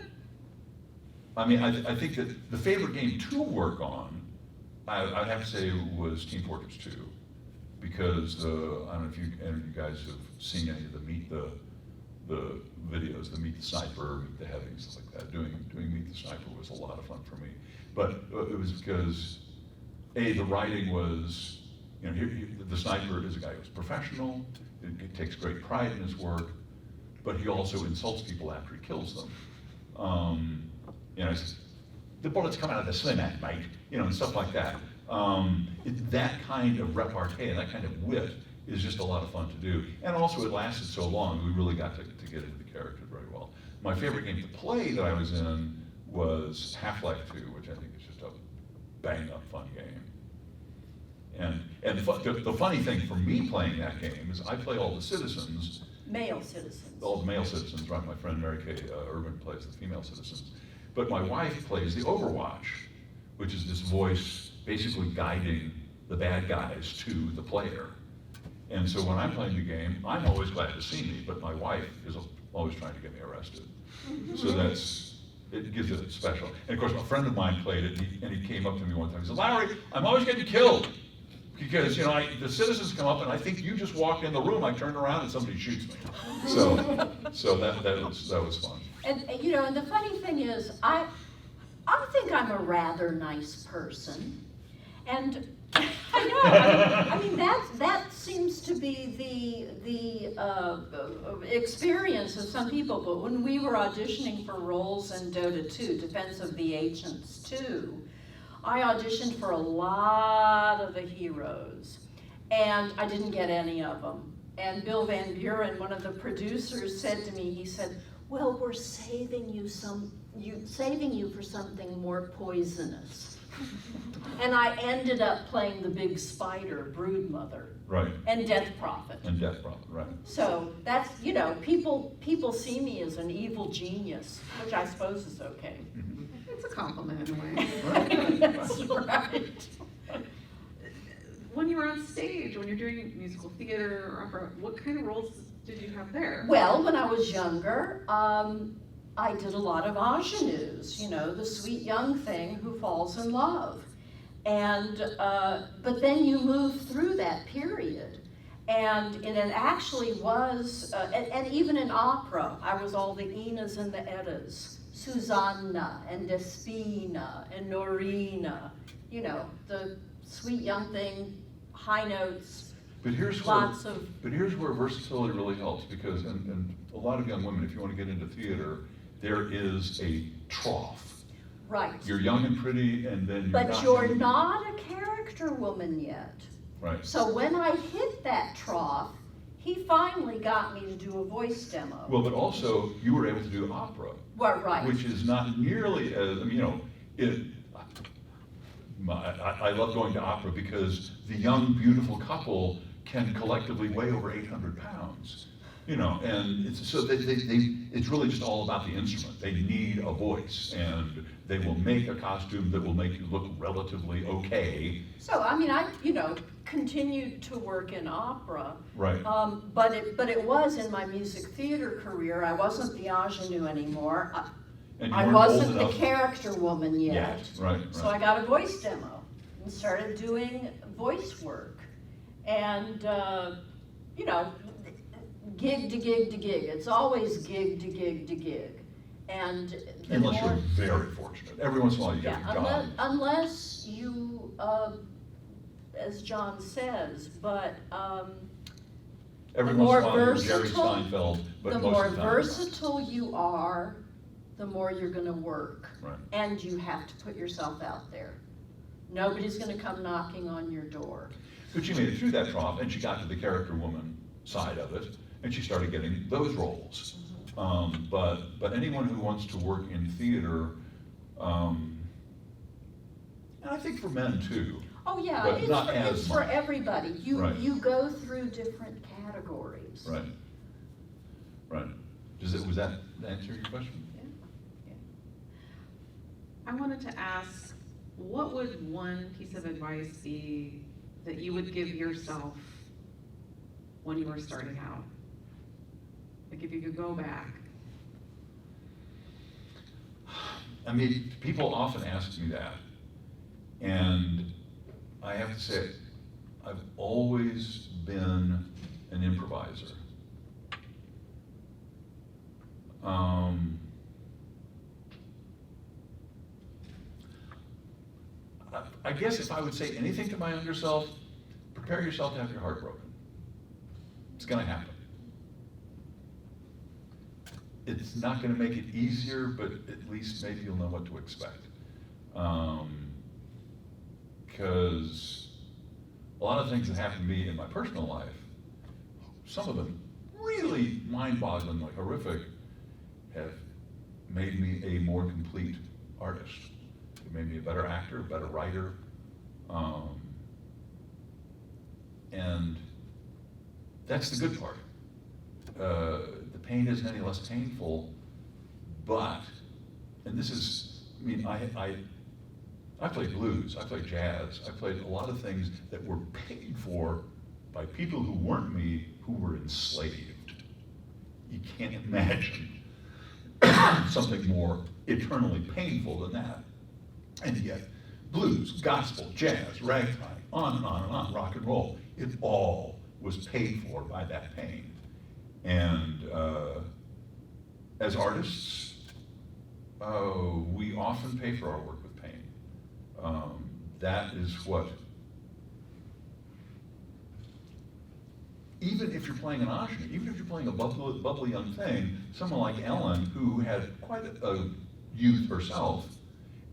I mean, I think that the favorite game to work on, I'd have to say was Team Fortress 2. Because, I don't know if any of you guys have seen any of the videos, the Meet the Sniper, Meet the Heavy, stuff like that. Doing Meet the Sniper was a lot of fun for me. But it was because, A, the writing was, you know, the sniper is a guy who's professional, he takes great pride in his work, but he also insults people after he kills them. You know, he says, the bullets come out of the sling, mate, you know, and stuff like that. That kind of repartee and that kind of wit is just a lot of fun to do. And also it lasted so long, we really got to get into the character very well. My favorite game to play that I was in was Half-Life 2, which I think is just a bang-up fun game. And the funny thing for me playing that game is I play all the citizens. Male citizens. All the male citizens, right? My friend Mary Kay Irvin plays the female citizens. But my wife plays the Overwatch, which is this voice basically guiding the bad guys to the player. And so when I'm playing the game, I'm always glad to see me, but my wife is always trying to get me arrested. So it gives it special. And of course, a friend of mine played it, and he came up to me one time. He said, "Larry, I'm always getting killed because the citizens come up, and I think you just walked in the room. I turned around, and somebody shoots me." So that was fun. And and the funny thing is, I think I'm a rather nice person, and I know. I mean that seems to be the experience of some people. But when we were auditioning for roles in Dota 2, Defense of the Ancients 2, I auditioned for a lot of the heroes, and I didn't get any of them. And Bill Van Buren, one of the producers, said to me, he said, "Well, we're saving you for something more poisonous." And I ended up playing the big spider, Broodmother. Right. And Death Prophet. And Death Prophet, right. So that's, people see me as an evil genius, which I suppose is okay. It's a compliment in a way. That's right. When you were on stage, when you're doing musical theater or opera, what kind of roles did you have there? Well, when I was younger, I did a lot of ingenues, the sweet young thing who falls in love. And, but then you move through that period. And it actually was, and even in opera, I was all the Inas and the Eddas, Susanna and Despina and Norina, the sweet young thing, high notes, But here's where versatility really helps, because and a lot of young women, if you want to get into theater, there is a trough. Right. You're young and pretty, and then But you're not a character woman yet. Right. So when I hit that trough, he finally got me to do a voice demo. Well, but also you were able to do opera. Well, right. Which is not nearly as, I love going to opera because the young, beautiful couple can collectively weigh over 800 pounds. And it's really just all about the instrument. They need a voice, and they will make a costume that will make you look relatively okay. So, I continued to work in opera. Right. But it was in my music theater career. I wasn't the ingenue anymore. I wasn't the character woman yet. Yes, right. So I got a voice demo and started doing voice work. And, gig to gig to gig. It's always gig to gig to gig. And unless you're very fortunate. Every once in a while you get a job. Unless you, as John says, but every the once more in a while you're Jerry Seinfeld, but the most more of the time versatile you are, the more you're going to work. Right. And you have to put yourself out there. Nobody's going to come knocking on your door. But she made it through that trough, and she got to the character woman side of it, and she started getting those roles. But anyone who wants to work in theater, and I think for men too. Oh yeah, but it's for everybody. Right. You go through different categories. Right. Right. Was that answer your question? Yeah. I wanted to ask, what would one piece of advice be that you would give yourself when you were starting out? Like if you could go back. People often ask me that, and I have to say, I've always been an improviser. I guess if I would say anything to my younger self, prepare yourself to have your heart broken. It's going to happen. it's not gonna make it easier, but at least maybe you'll know what to expect. Because a lot of things that happen to me in my personal life, some of them really mind-bogglingly horrific, have made me a more complete artist. It made me a better actor, a better writer. And that's the good part. The pain isn't any less painful, but, and this is, I mean, I played blues, I played jazz, I played a lot of things that were paid for by people who weren't me, who were enslaved. You can't imagine something more eternally painful than that. And yet, blues, gospel, jazz, ragtime, on and on and on, rock and roll, it all was paid for by that pain. And as artists, we often pay for our work with pain. That is what, even if you're playing an ingenue, even if you're playing a bubbly young thing, someone like Ellen, who had quite a youth herself,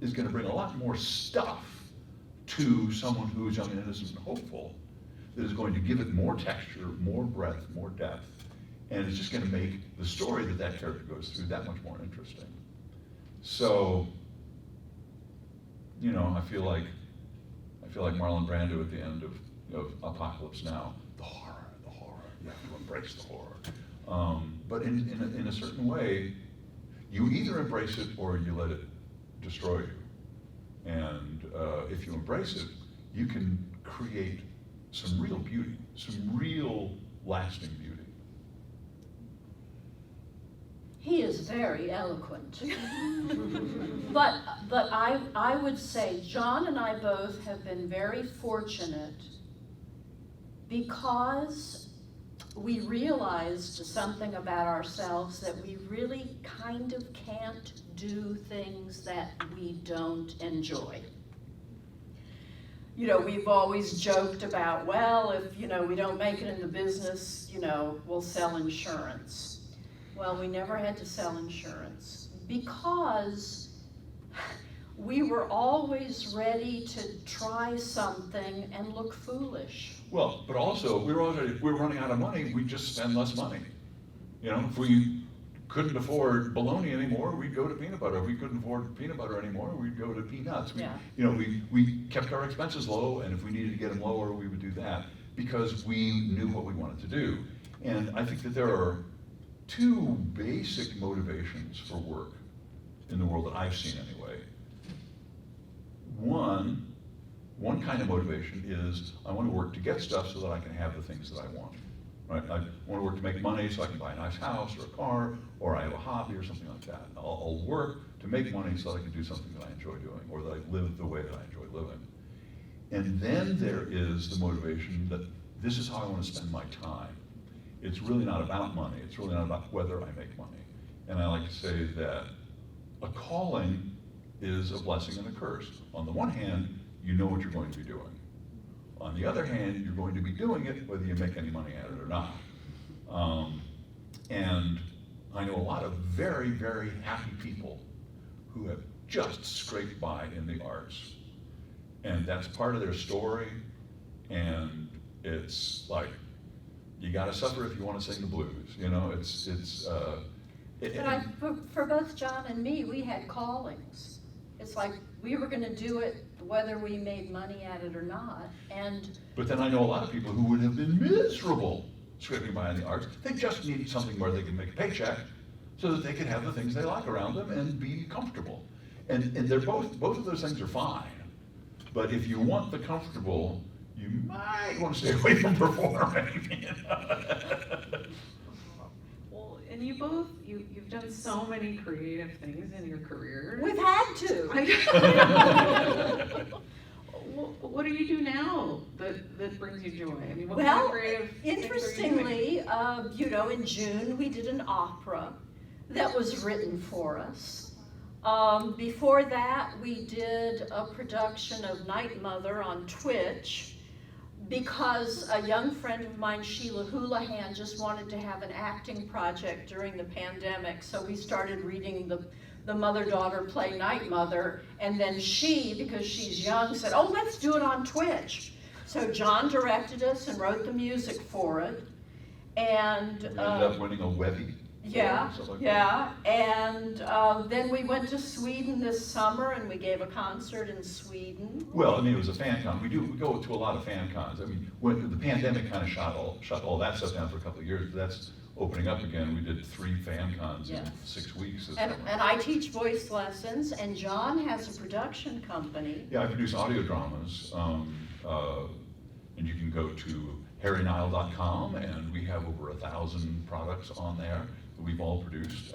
is going to bring a lot more stuff to someone who is young and innocent and hopeful, that is going to give it more texture, more breadth, more depth, and it's just going to make the story that that character goes through that much more interesting. So, you know, I feel like Marlon Brando at the end of Apocalypse Now. The horror, you have to embrace the horror. But in a certain way, you either embrace it or you let it destroy you. And if you embrace it, you can create some real beauty, some real lasting beauty. He is very eloquent. But I would say John and I both have been very fortunate because we realized something about ourselves, that we really kind of can't do things that we don't enjoy. You know, we've always joked about, well, if, you know, we don't make it in the business, you know, we'll sell insurance. Well, we never had to sell insurance because we were always ready to try something and look foolish. Well, but also, we were running out of money, we'd just spend less money. You know, if we couldn't afford bologna anymore, we'd go to peanut butter. If we couldn't afford peanut butter anymore, we'd go to peanuts. You know, we kept our expenses low, and if we needed to get them lower, we would do that because we knew what we wanted to do. And I think that there are two basic motivations for work in the world that I've seen anyway. One kind of motivation is I want to work to get stuff so that I can have the things that I want. Right? I want to work to make money so I can buy a nice house or a car, or I have a hobby or something like that. I'll work to make money so that I can do something that I enjoy doing, or that I live the way that I enjoy living. And then there is the motivation that this is how I want to spend my time. It's really not about money. It's really not about whether I make money. And I like to say that a calling is a blessing and a curse. On the one hand, you know what you're going to be doing. On the other hand, you're going to be doing it whether you make any money at it or not. And I know a lot of very, very happy people who have just scraped by in the arts. And that's part of their story. And it's like, you gotta suffer if you want to sing the blues. You know, But for both John and me, we had callings. It's like we were gonna do it whether we made money at it or not. But then I know a lot of people who would have been miserable scraping by in the arts. They just need something where they can make a paycheck so that they can have the things they like around them and be comfortable. And they're both of those things are fine. But if you want the comfortable, you might want to stay away from performing. Well, and you've done so many creative things in your career. We've had to. What do you do now that brings you joy? I mean, what kind Well, of creative interestingly, you know, in June we did an opera that was written for us. Before that, we did a production of Night Mother on Twitch, because a young friend of mine, Sheila Houlihan, just wanted to have an acting project during the pandemic, so we started reading the mother-daughter play Night Mother, and then she, because she's young, said, oh, let's do it on Twitch. So John directed us and wrote the music for it, and We ended up winning a Webby. yeah, Something like yeah, and then we went to Sweden this summer and we gave a concert in Sweden. Well, I mean, it was a fan con. We go to a lot of fan cons. I mean, when the pandemic kind of shut all that stuff down for a couple of years, but that's opening up again. We did 3 fan cons in Yes. 6 weeks this And summer. I teach voice lessons, and John has a production company. Yeah, I produce audio dramas, and you can go to harrynile.com, and we have over 1,000 products on there that we've all produced,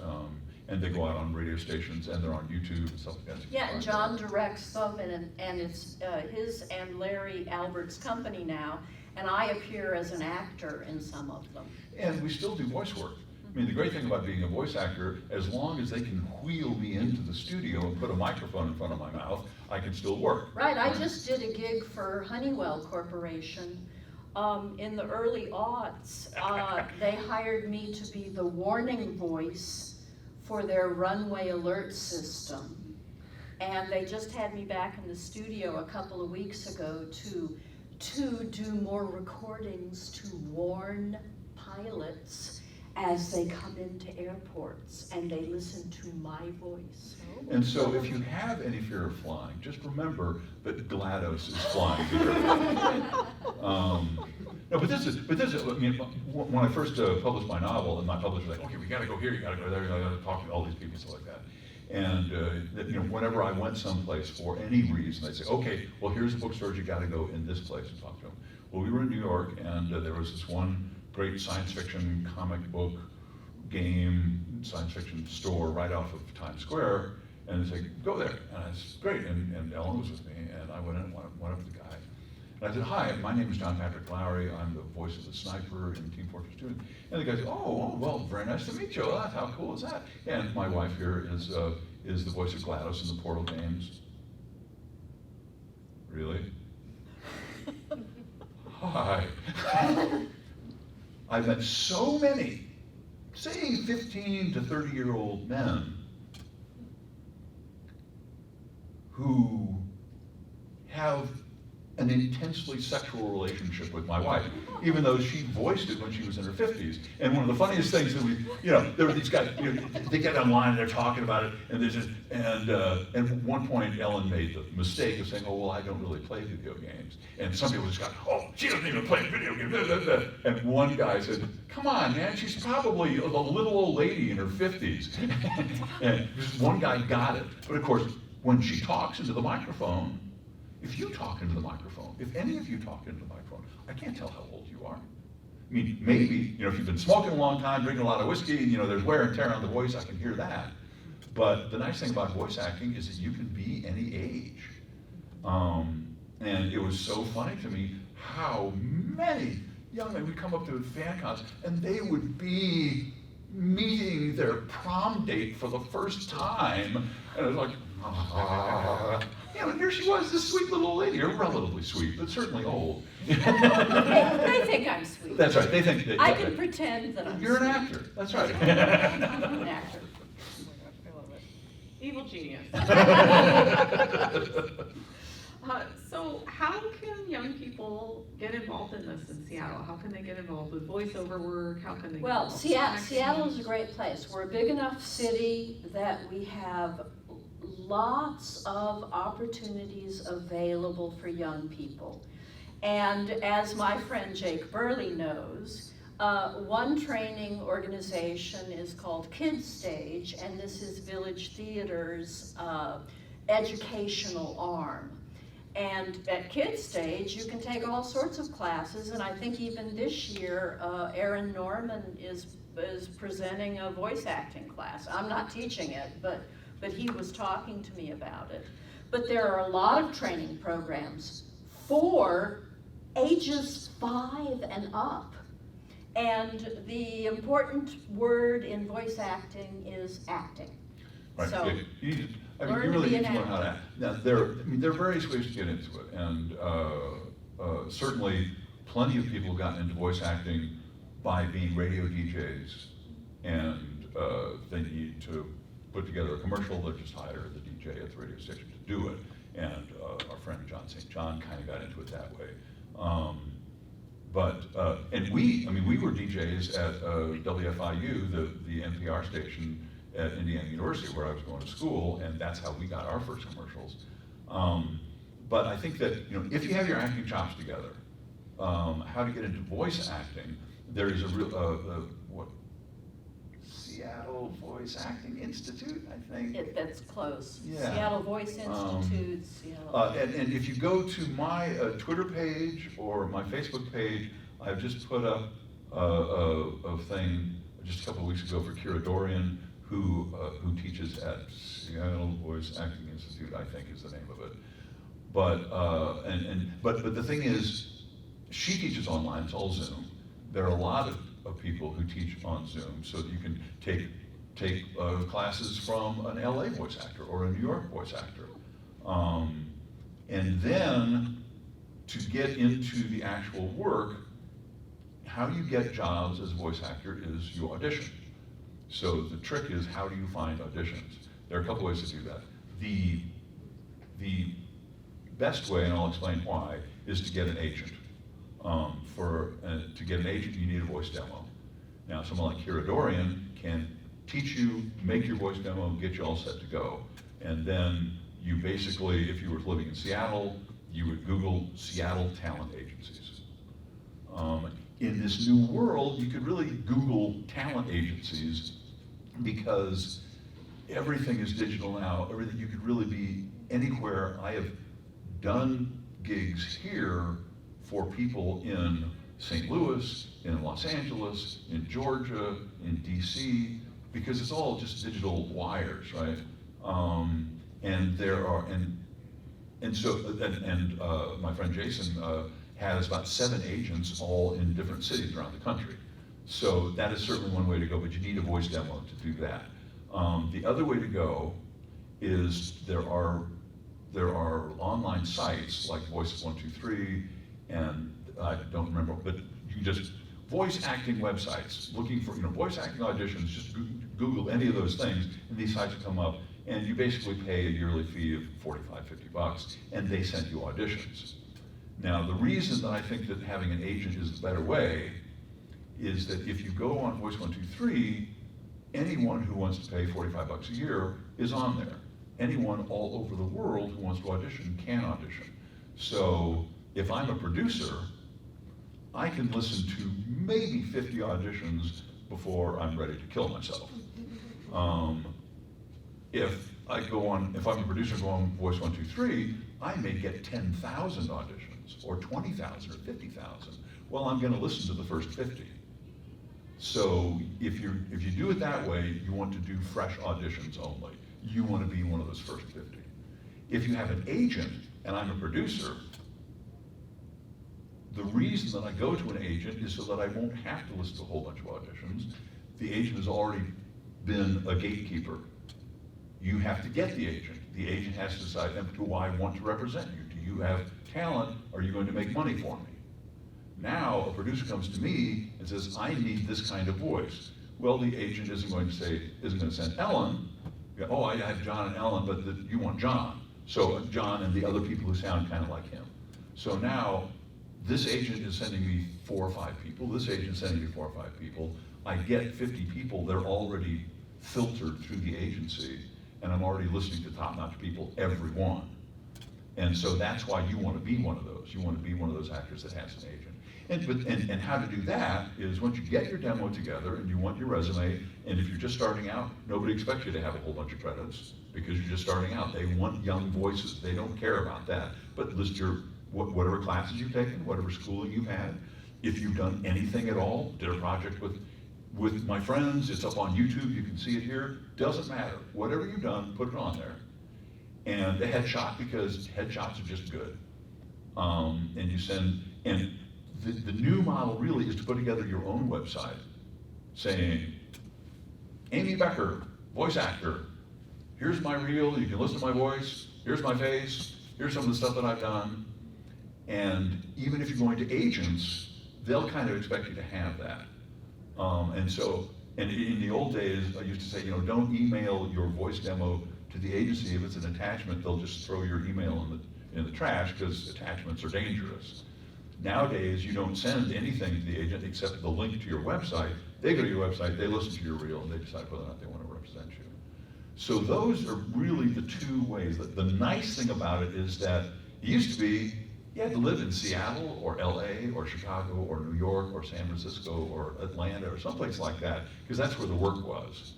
and they go out on radio stations, and they're on YouTube and stuff like that. Yeah, and John directs them, and it's his and Larry Albert's company now, and I appear as an actor in some of them. And we still do voice work. I mean, the great thing about being a voice actor, as long as they can wheel me into the studio and put a microphone in front of my mouth, I can still work. Right, I just did a gig for Honeywell Corporation. In the early aughts, they hired me to be the warning voice for their runway alert system. And they just had me back in the studio a couple of weeks ago to do more recordings to warn pilots as they come into airports and they listen to my voice. And so if you have any fear of flying, just remember that GLaDOS is flying here. No, but this is, I mean, when I first published my novel, and my publisher was like, okay, we gotta go here, you gotta go there, you gotta talk to all these people, stuff like that. And you know, whenever I went someplace for any reason, they'd say, okay, well, here's the bookstores, you gotta go in this place and talk to them. Well, we were in New York, and there was this one great science fiction comic book game, science fiction store right off of Times Square, and they said, go there. And I said, great, and Ellen was with me, and I went in and went up to the guy. And I said, hi, my name is John Patrick Lowry. I'm the voice of the sniper in Team Fortress 2. And the guy said, oh, well, very nice to meet you. Well, how cool is that? And my wife here is the voice of GLaDOS in the Portal games. Really? Hi. I've met so many, say 15 to 30-year-old men who have an intensely sexual relationship with my wife, even though she voiced it when she was in her 50s. And one of the funniest things that there were these guys, they get online and they're talking about it, and there's just, and at one point Ellen made the mistake of saying, oh, well, I don't really play video games. And some people just got, oh, she doesn't even play video games, blah, blah, blah. And one guy said, come on, man, she's probably a little old lady in her 50s. And this one guy got it. But of course, when she talks into the microphone, if you talk into the microphone, if any of you talk into the microphone, I can't tell how old you are. I mean, maybe, if you've been smoking a long time, drinking a lot of whiskey, there's wear and tear on the voice, I can hear that. But the nice thing about voice acting is that you can be any age. And it was so funny to me how many young men would come up to fan cons and they would be meeting their prom date for the first time. And it was like, and here she was, this sweet little lady, or relatively sweet, but certainly old. They think I'm sweet. That's right, they think that. I can pretend that I'm You're sweet. an actor, that's right. I'm an actor. Evil genius. So how can young people get involved in this in Seattle? How can they get involved with voiceover work? How can they get Well, involved with acting? Seattle is a great place. We're a big enough city that we have lots of opportunities available for young people. And as my friend Jake Burley knows, one training organization is called Kids Stage, and this is Village Theater's educational arm. And at Kids Stage, you can take all sorts of classes, and I think even this year, Aaron Norman is presenting a voice acting class. I'm not teaching it, but he was talking to me about it. But there are a lot of training programs for ages 5 and up. And the important word in voice acting is acting. Right, So, you learn to really be need an to learn how to actor. act. Now, there are various ways to get into it, and certainly plenty of people gotten into voice acting by being radio DJs, and they need to put together a commercial, they just hire the DJ at the radio station to do it. And our friend John St. John kind of got into it that way. And we were DJs at WFIU, the NPR station at Indiana University, where I was going to school, and that's how we got our first commercials. But I think that, if you have your acting chops together, how to get into voice acting, there is a real, Seattle Voice Acting Institute, I think. That's close. Yeah. Seattle Voice Institute, Seattle. And if you go to my Twitter page or my Facebook page, I've just put up a thing just a couple of weeks ago for Kira Dorian, who teaches at Seattle Voice Acting Institute, I think is the name of it. But the thing is, she teaches online, it's all Zoom. There are a lot of people who teach on Zoom, so that you can take classes from an LA voice actor or a New York voice actor. And then to get into the actual work, how you get jobs as a voice actor is you audition. So the trick is, how do you find auditions? There are a couple ways to do that. The best way, and I'll explain why, is to get an agent. To get an agent, you need a voice demo. Now, someone like Kira Dorian can teach you, make your voice demo, and get you all set to go. And then you basically, if you were living in Seattle, you would Google Seattle talent agencies. In this new world, you could really Google talent agencies, because everything is digital now. Everything, you could really be anywhere. I have done gigs here for people in St. Louis, in Los Angeles, in Georgia, in DC, because it's all just digital wires, right? And there are, my friend Jason has about 7 agents all in different cities around the country. So that is certainly one way to go, but you need a voice demo to do that. The other way to go is there are online sites like Voice123, and I don't remember, but you just, voice acting websites, looking for, voice acting auditions, just Google any of those things, and these sites come up, and you basically pay a yearly fee of $45, $50, and they send you auditions. Now, the reason that I think that having an agent is the better way is that if you go on Voice123, anyone who wants to pay $45 a year is on there. Anyone all over the world who wants to audition can audition. So if I'm a producer, I can listen to maybe 50 auditions before I'm ready to kill myself. If I'm a producer and go on Voice123, I may get 10,000 auditions, or 20,000, or 50,000. Well, I'm going to listen to the first 50. So if you do it that way, you want to do fresh auditions only. You want to be one of those first 50. If you have an agent, and I'm a producer, the reason that I go to an agent is so that I won't have to listen to a whole bunch of auditions. The agent has already been a gatekeeper. You have to get the agent. The agent has to decide, do I want to represent you? Do you have talent? Are you going to make money for me? Now, a producer comes to me and says, I need this kind of voice. Well, the agent isn't going to send Ellen. Oh, I have John and Ellen, but you want John. So John and the other people who sound kind of like him. So now, this agent is sending me 4 or 5 people. This agent is sending me 4 or 5 people. I get 50 people. They're already filtered through the agency, and I'm already listening to top-notch people, every one. And so that's why you want to be one of those. You want to be one of those actors that has an agent. And how to do that is, once you get your demo together and you want your resume, and if you're just starting out, nobody expects you to have a whole bunch of credits because you're just starting out. They want young voices. They don't care about that. But list your whatever classes you've taken, whatever schooling you've had. If you've done anything at all, did a project with my friends, it's up on YouTube, you can see it here. Doesn't matter. Whatever you've done, put it on there. And a headshot, because headshots are just good. And you send, and the new model really is to put together your own website saying, Amy Becker, voice actor, here's my reel, you can listen to my voice, here's my face, here's some of the stuff that I've done. And even if you're going to agents, they'll kind of expect you to have that. And in the old days, I used to say, don't email your voice demo to the agency. If it's an attachment, they'll just throw your email in the trash because attachments are dangerous. Nowadays, you don't send anything to the agent except the link to your website. They go to your website, they listen to your reel, and they decide whether or not they want to represent you. So those are really the two ways. The nice thing about it is that it used to be, you had to live in Seattle or LA or Chicago or New York or San Francisco or Atlanta or someplace like that, because that's where the work was.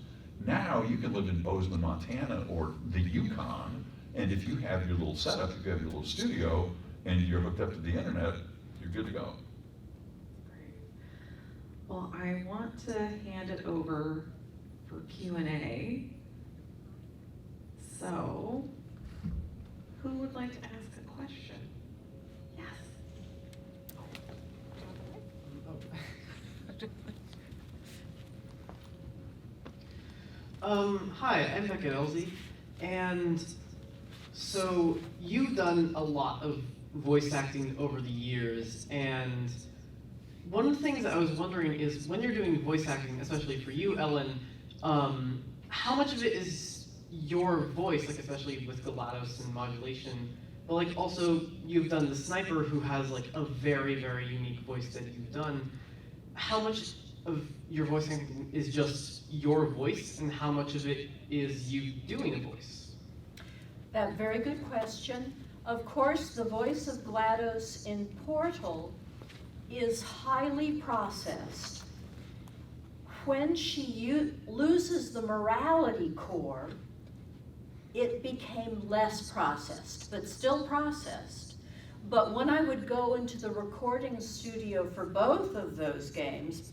Now you can live in Bozeman, Montana or the Yukon, and if you have your little setup, if you have your little studio, and you're hooked up to the internet, you're good to go. Great. Well, I want to hand it over for Q&A. So, who would like to ask a question? Yes. Hi, I'm Becca Elsie, and so you've done a lot of voice acting over the years, and one of the things that I was wondering is when you're doing voice acting, especially for you, Ellen, how much of it is your voice, like especially with GLaDOS and modulation, but like also you've done the sniper who has like a very, very unique voice that you've done. How much of your voice acting is just your voice, and how much of it is you doing a voice? That very good question. Of course, the voice of GLaDOS in Portal is highly processed. When she loses the morality core, it became less processed, but still processed. But when I would go into the recording studio for both of those games,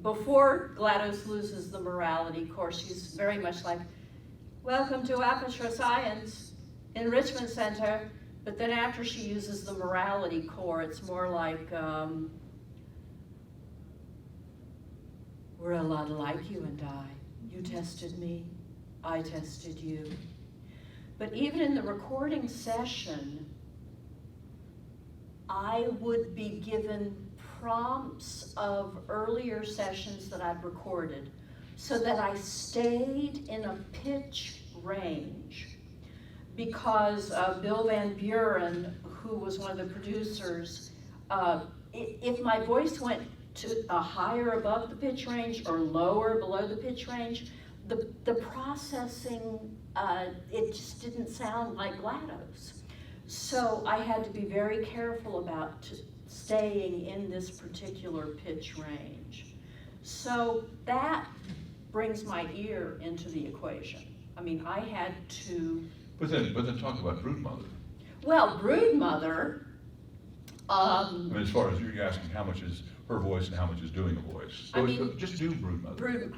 before GLaDOS loses the morality core, she's very much like, welcome to Aperture Science Enrichment Center. But then after she uses the morality core, it's more like, we're a lot alike, you and I. You tested me, I tested you. But even in the recording session, I would be given prompts of earlier sessions that I'd recorded so that I stayed in a pitch range. Because Bill Van Buren, who was one of the producers, if my voice went to a higher above the pitch range or lower below the pitch range, the processing, it just didn't sound like GLaDOS. So I had to be very careful about staying in this particular pitch range. So that brings my ear into the equation. I mean, I had to. But then talk about Broodmother. Well, Broodmother. I mean, as far as you're asking how much is her voice and how much is doing a voice. I mean, just do Broodmother.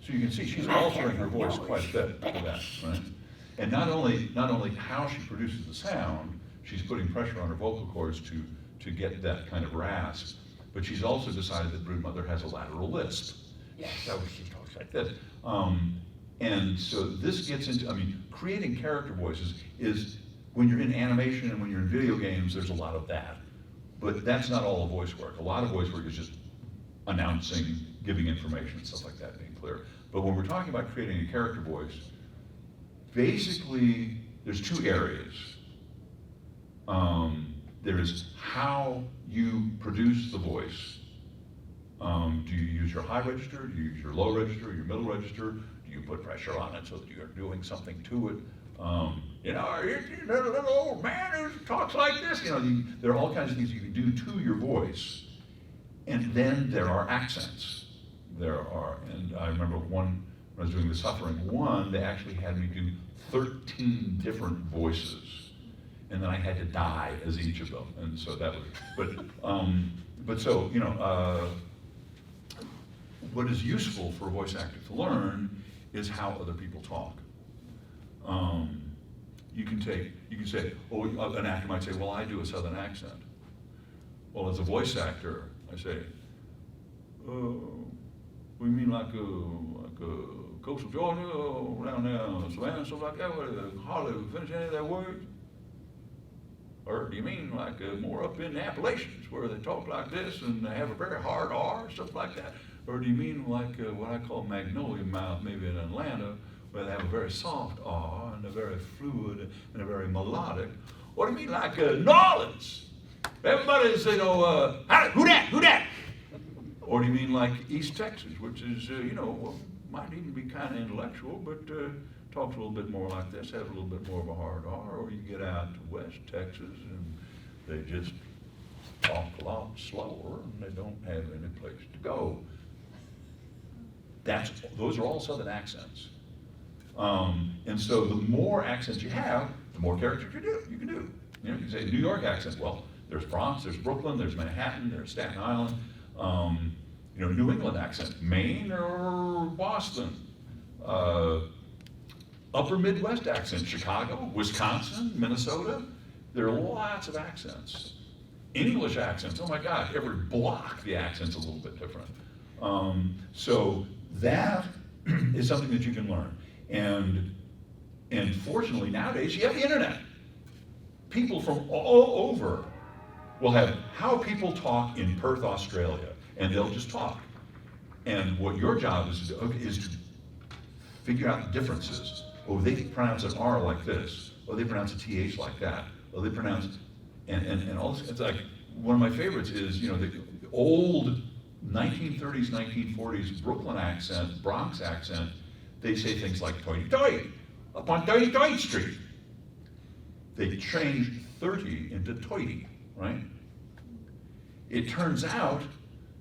So you can see she's altering her voice quite a bit for that, right? And not only how she produces the sound, she's putting pressure on her vocal cords to get that kind of rasp, but she's also decided that Broodmother has a lateral lisp. Yes. So she talks like this. And so this gets into, creating character voices is, when you're in animation and when you're in video games, there's a lot of that. But that's not all voice work. A lot of voice work is just announcing, giving information, stuff like that, being clear. But when we're talking about creating a character voice, basically, there's two areas. There is how you produce the voice. Do you use your high register? Do you use your low register, your middle register? Do you put pressure on it so that you're doing something to it? There's a little old man who talks like this. There are all kinds of things you can do to your voice. And then there are accents. And I remember when I was doing the Suffering one, they actually had me do 13 different voices. And then I had to die as each of them. And so that was, what is useful for a voice actor to learn is how other people talk. You can say, an actor might say, well, I do a Southern accent. Well, as a voice actor, I say, we mean like a coastal Georgia, down there, Savannah, stuff like that, where they hardly finish any of their words? Or do you mean like more up in the Appalachians, where they talk like this and they have a very hard R, stuff like that? Or do you mean like what I call magnolia mouth, maybe in Atlanta, where they have a very soft R and a very fluid and a very melodic? Or do you mean like New Orleans? Everybody's, who that? Or do you mean like East Texas, which is, might even be kind of intellectual, but talks a little bit more like this, has a little bit more of a hard R? Or you get out to West Texas and they just talk a lot slower and they don't have any place to go. Those are all Southern accents. And so the more accents you have, the more characters you can do. You can say New York accent. Well, there's Bronx, there's Brooklyn, there's Manhattan, there's Staten Island. New England accent, Maine or Boston. Upper Midwest accent, Chicago, Wisconsin, Minnesota. There are lots of accents. English accents, oh my gosh, every block the accent's a little bit different. So that is something that you can learn. And fortunately nowadays you have the internet. People from all over will have how people talk in Perth, Australia, and they'll just talk. And what your job is to figure out the differences. Oh, they pronounce an R like this. Oh, they pronounce a TH like that. Oh, they pronounce, and all this. It's like, one of my favorites is, the old 1930s, 1940s Brooklyn accent, Bronx accent. They say things like toity-toity, up on 33rd Street. They changed 30 into toity, right? It turns out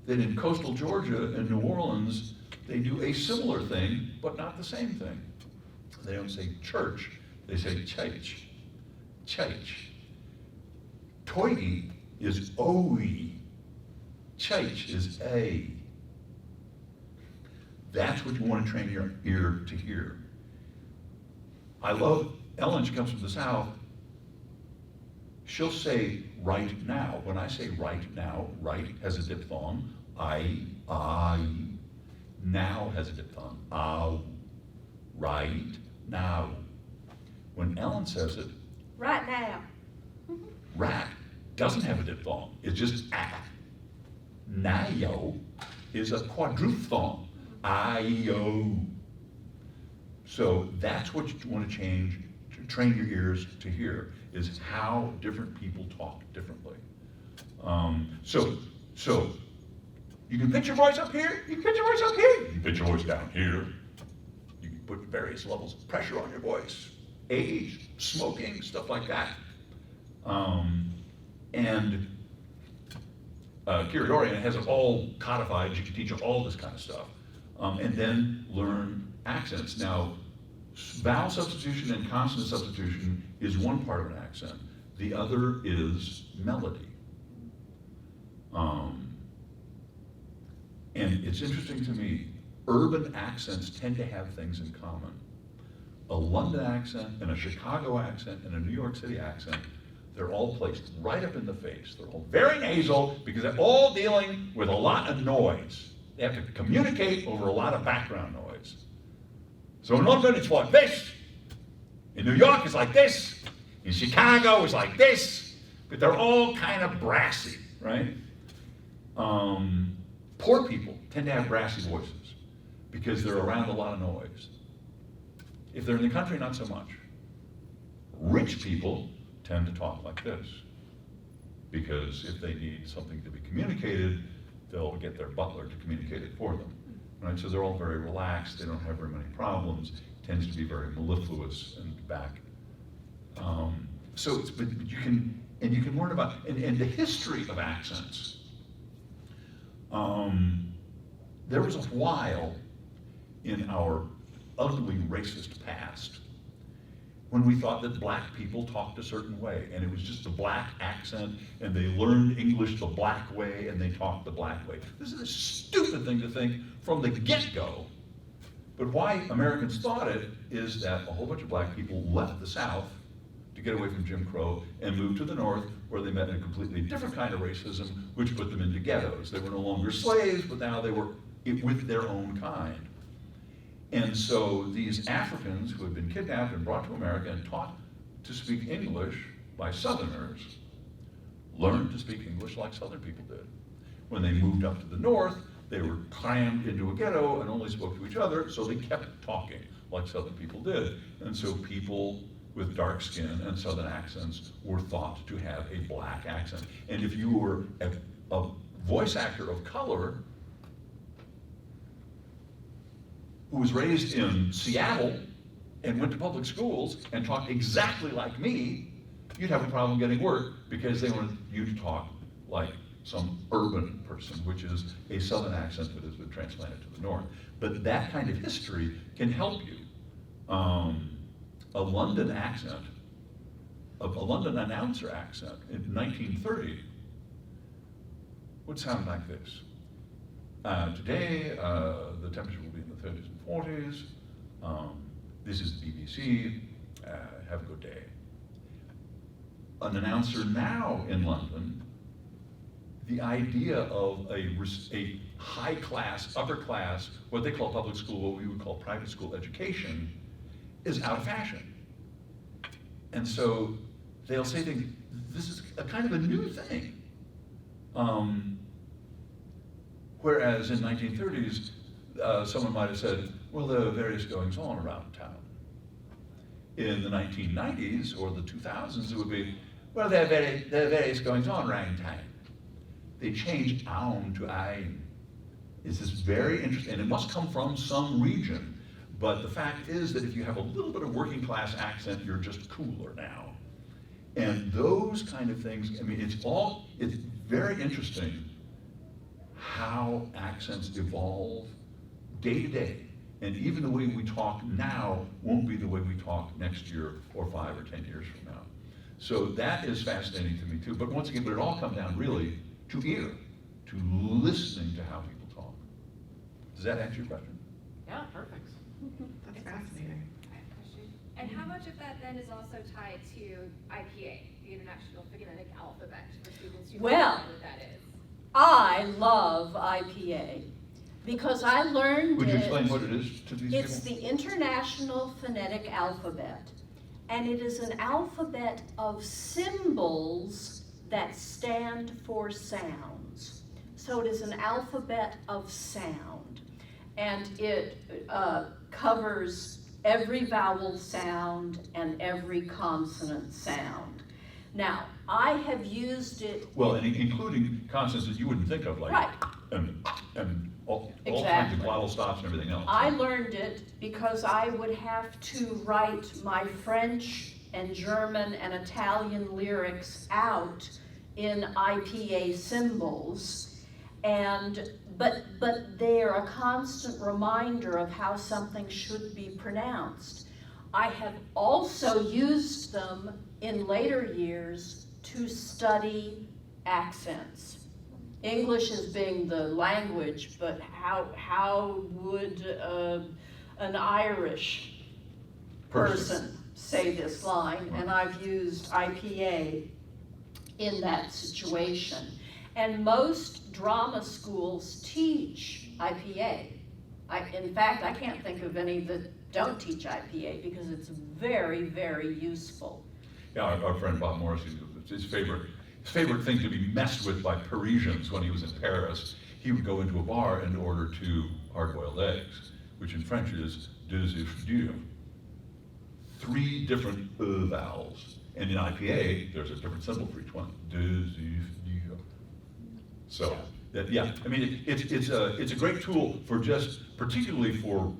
that in coastal Georgia and New Orleans, they do a similar thing, but not the same thing. They don't say church, they say church. Church. Toity is O-E. Church is A. That's what you want to train your ear to hear. I love Ellen, she comes from the South. She'll say right now. When I say right now, right has a diphthong. I, now has a diphthong. Ow, right now. When Ellen says it, Right now. rat doesn't have a diphthong. It's just ah. Nayo is a quadruphthong. I-O. So that's what you want to change, to train your ears to hear, is how different people talk differently. So you can pitch your voice up here, you can pitch your voice up here, you can pitch your voice down here. You can put various levels of pressure on your voice, age, smoking, stuff like that. Kira Dorian has it all codified. You can teach them all this kind of stuff. And then learn accents. Now, vowel substitution and consonant substitution is one part of an accent. The other is melody. And it's interesting to me, urban accents tend to have things in common. A London accent and a Chicago accent and a New York City accent, they're all placed right up in the face. They're all very nasal because they're all dealing with a lot of noise. They have to communicate over a lot of background noise. So in London, it's like this. In New York, it's like this. In Chicago, it's like this. But they're all kind of brassy, right? Poor people tend to have brassy voices because they're around a lot of noise. If they're in the country, not so much. Rich people tend to talk like this because if they need something to be communicated, they'll get their butler to communicate it for them, right? So they're all very relaxed. They don't have very many problems. It tends to be very mellifluous and back. But you can learn about and the history of accents. There was a while in our ugly racist past when we thought that black people talked a certain way, and it was just a black accent, and they learned English the black way, and they talked the black way. This is a stupid thing to think from the get-go. But why Americans thought it is that a whole bunch of black people left the South to get away from Jim Crow and moved to the North, where they met a completely different kind of racism, which put them into ghettos. They were no longer slaves, but now they were with their own kind. And so these Africans who had been kidnapped and brought to America and taught to speak English by Southerners learned to speak English like Southern people did. When they moved up to the north, they were crammed into a ghetto and only spoke to each other, so they kept talking like Southern people did. And so people with dark skin and Southern accents were thought to have a black accent. And if you were a voice actor of color who was raised in Seattle and went to public schools and talked exactly like me, you'd have a problem getting work because they wanted you to talk like some urban person, which is a Southern accent that has been transplanted to the north. But that kind of history can help you. A London accent, a London announcer accent in 1930 would sound like this. Today, the temperature will be in the 30s and 40s. This is the BBC. Have a good day. An announcer now in London, the idea of a high class, upper class, what they call public school, what we would call private school education, is out of fashion. And so they'll say things, this is a kind of a new thing. Whereas in 1930s, someone might have said, well, there are various goings on around town. In the 1990s or the 2000s, it would be, well, there are various goings on around town. They changed "aun" to "ein." It's this very interesting, and it must come from some region. But the fact is that if you have a little bit of working class accent, you're just cooler now. And those kind of things, I mean, it's very interesting how accents evolve day to day. And even the way we talk now won't be the way we talk next year or 5 or 10 years from now. So that is fascinating to me too. But once again, it all comes down really to ear, to listening to how people talk. Does that answer your question? Yeah, perfect. That's fascinating. I have a question. And how much of that then is also tied to IPA, the International Phonetic Alphabet, for students who don't know Well, what that is? I love IPA because I learned Would you it. explain what it is to these It's people? the International Phonetic Alphabet, and it is an alphabet of symbols that stand for sounds. So it is an alphabet of sound, and it covers every vowel sound and every consonant sound. Now, I have used it. Well, and including consonants that you wouldn't think of, like Right. and all kinds of Exactly. glottal stops and everything else. I learned it because I would have to write my French and German and Italian lyrics out in IPA symbols, but they are a constant reminder of how something should be pronounced. I have also used them in later years to study accents. English as being the language, but how would an Irish person say this line? And I've used IPA in that situation. And most drama schools teach IPA. In fact, I can't think of any that don't teach IPA because it's very, very useful. Yeah, our friend Bob Morrissey, his favorite thing to be messed with by Parisians when he was in Paris, he would go into a bar and order 2 hard-boiled eggs, which in French is deux œufs durs. 3 different vowels. And in IPA, there's a different symbol for each one. Deux œufs durs. So, yeah, I mean, it's a great tool for just, particularly for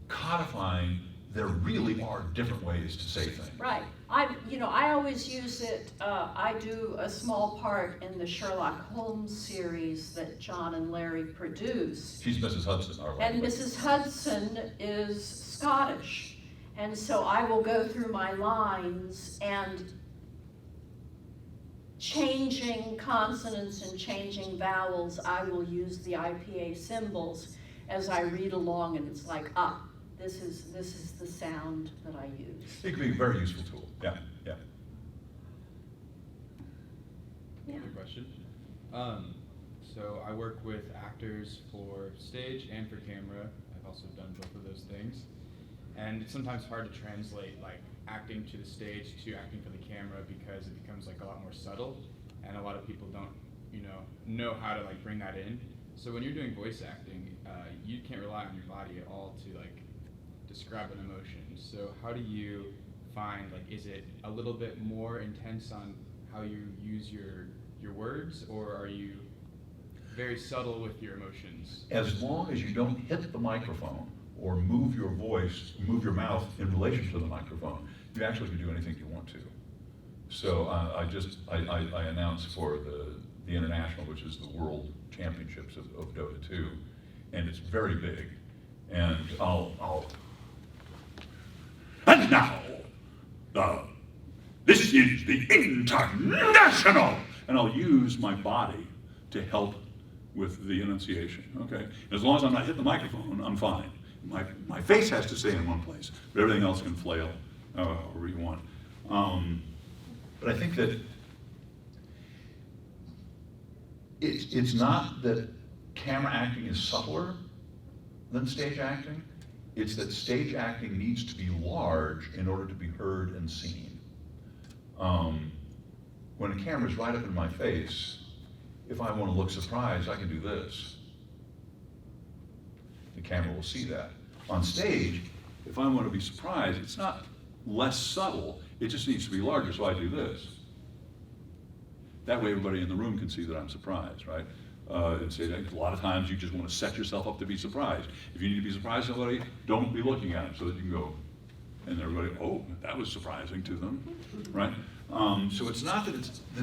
codifying, there really are different ways to say things. Right. I always use it, I do a small part in the Sherlock Holmes series that John and Larry produce. She's Mrs. Hudson, our And language. Mrs. Hudson is Scottish. And so I will go through my lines and changing consonants and changing vowels, I will use the IPA symbols as I read along, and it's like, this is the sound that I use. It could be a very useful tool, yeah. Yeah. Good question. So I work with actors for stage and for camera at I've also done both of those things. And it's sometimes hard to translate like acting to the stage to acting for the camera because it becomes like a lot more subtle, and a lot of people don't, know how to like bring that in. So when you're doing voice acting, you can't rely on your body at all to like describe an emotion. So how do you find, like, is it a little bit more intense on how you use your words, or are you very subtle with your emotions? As long as you don't hit the microphone or move your voice, move your mouth in relation to the microphone, you actually can do anything you want to. So I announced for the International, which is the World Championships of Dota 2, and it's very big. And and now, this is the International, and I'll use my body to help with the enunciation, okay? As long as I'm not hitting the microphone, I'm fine. My face has to stay in one place, but everything else can flail however you want. But I think that it's not that camera acting is subtler than stage acting. It's that stage acting needs to be large in order to be heard and seen. When a camera's right up in my face, if I want to look surprised, I can do this. The camera will see that. On stage, if I want to be surprised, it's not less subtle, it just needs to be larger, so I do this. That way everybody in the room can see that I'm surprised, right? And say that a lot of times you just want to set yourself up to be surprised. If you need to be surprised somebody, don't be looking at them so that you can go, and everybody, oh, that was surprising to them, right? So it's not that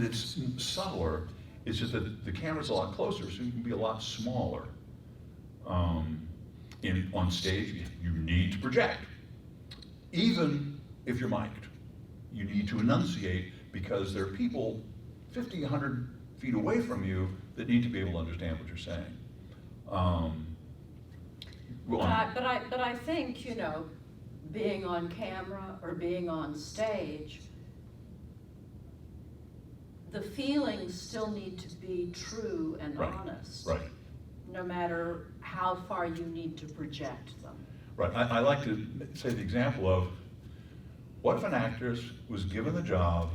it's subtler, it's just that the camera's a lot closer, so you can be a lot smaller. On stage, you need to project. Even if you're mic'd, you need to enunciate because there are people 50, 100 feet away from you that need to be able to understand what you're saying. But I think, being on camera or being on stage, the feelings still need to be true and Right, honest. right. No matter how far you need to project them. Right, I like to say the example of, what if an actress was given the job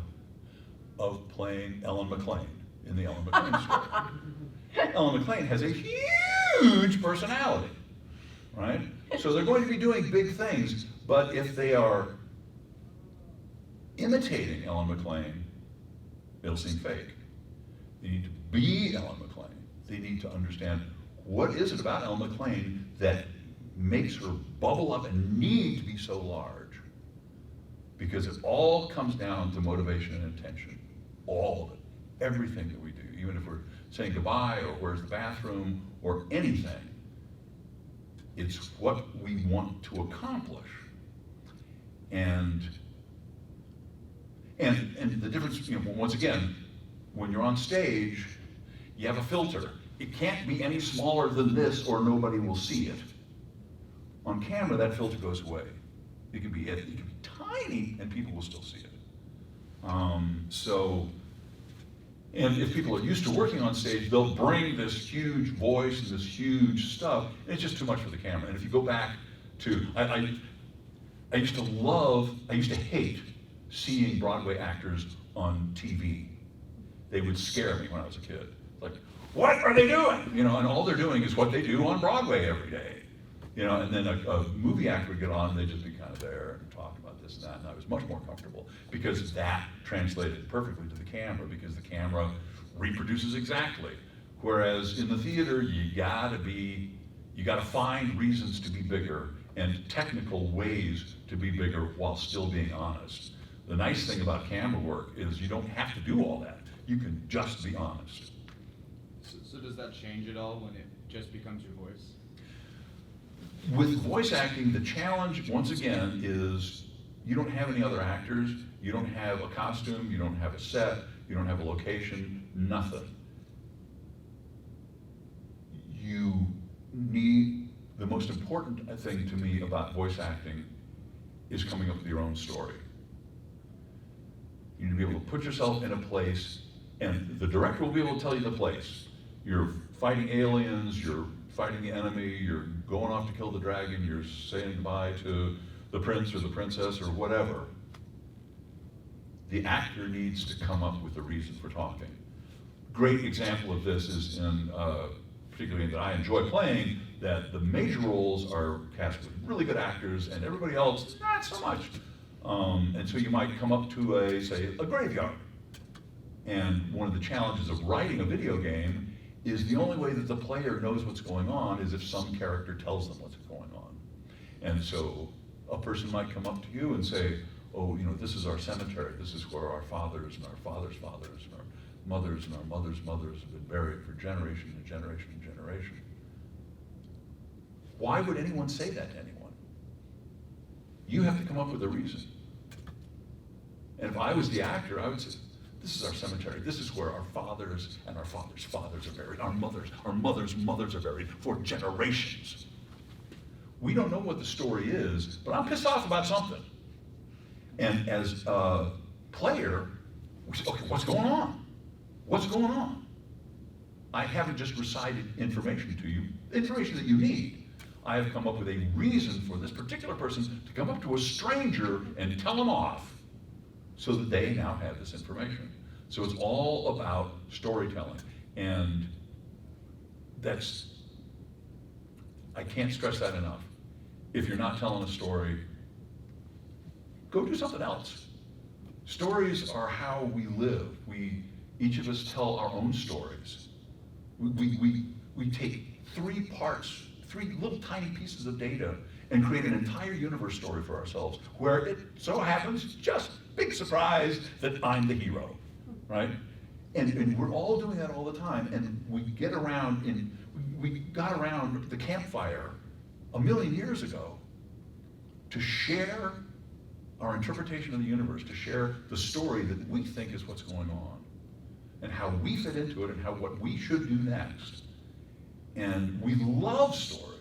of playing Ellen McLean in the Ellen McLean story? Ellen McLean has a huge personality, right? So they're going to be doing big things, but if they are imitating Ellen McLean, it'll seem fake. They need to be Ellen McLean. They need to understand, what is it about Ellen McLean that makes her bubble up and need to be so large? Because it all comes down to motivation and intention. All of it. Everything that we do. Even if we're saying goodbye or where's the bathroom or anything. It's what we want to accomplish. And the difference, once again, when you're on stage, you have a filter. It can't be any smaller than this or nobody will see it. On camera, that filter goes away. It can be tiny and people will still see it. And if people are used to working on stage, they'll bring this huge voice and this huge stuff, and it's just too much for the camera. And if you go back to, I used to hate seeing Broadway actors on TV. They would scare me when I was a kid. Like, what are they doing? And all they're doing is what they do on Broadway every day. And then a movie actor would get on and they'd just be kind of there and talk about this and that, and I was much more comfortable because that translated perfectly to the camera because the camera reproduces exactly. Whereas in the theater, you gotta find reasons to be bigger and technical ways to be bigger while still being honest. The nice thing about camera work is you don't have to do all that. You can just be honest. So does that change at all when it just becomes your voice? With voice acting, the challenge, once again, is you don't have any other actors, you don't have a costume, you don't have a set, you don't have a location, nothing. The most important thing to me about voice acting is coming up with your own story. You need to be able to put yourself in a place, and the director will be able to tell you the place. You're fighting aliens, you're fighting the enemy, you're going off to kill the dragon, you're saying goodbye to the prince or the princess or whatever. The actor needs to come up with a reason for talking. Great example of this is in, particularly that I enjoy playing, that the major roles are cast with really good actors and everybody else, not so much. And so you might come up to say, a graveyard. And one of the challenges of writing a video game is the only way that the player knows what's going on is if some character tells them what's going on. And so a person might come up to you and say, oh, this is our cemetery. This is where our fathers and our fathers' fathers and our mothers and our mothers' mothers have been buried for generation and generation and generation. Why would anyone say that to anyone? You have to come up with a reason. And if I was the actor, I would say, this is our cemetery. This is where our fathers and our fathers' fathers are buried. Our mothers' mothers are buried for generations. We don't know what the story is, but I'm pissed off about something. And as a player, we say, okay, what's going on? What's going on? I haven't just recited information to you, information that you need. I have come up with a reason for this particular person to come up to a stranger and tell them off so that they now have this information. So it's all about storytelling. And I can't stress that enough. If you're not telling a story, go do something else. Stories are how we live. Each of us tell our own stories. We take three little tiny pieces of data and create an entire universe story for ourselves, where it so happens, just big surprise, that I'm the hero, right? And we're all doing that all the time, and we got around the campfire 1,000,000 years ago to share our interpretation of the universe, to share the story that we think is what's going on, and how we fit into it, and what we should do next. And we love stories,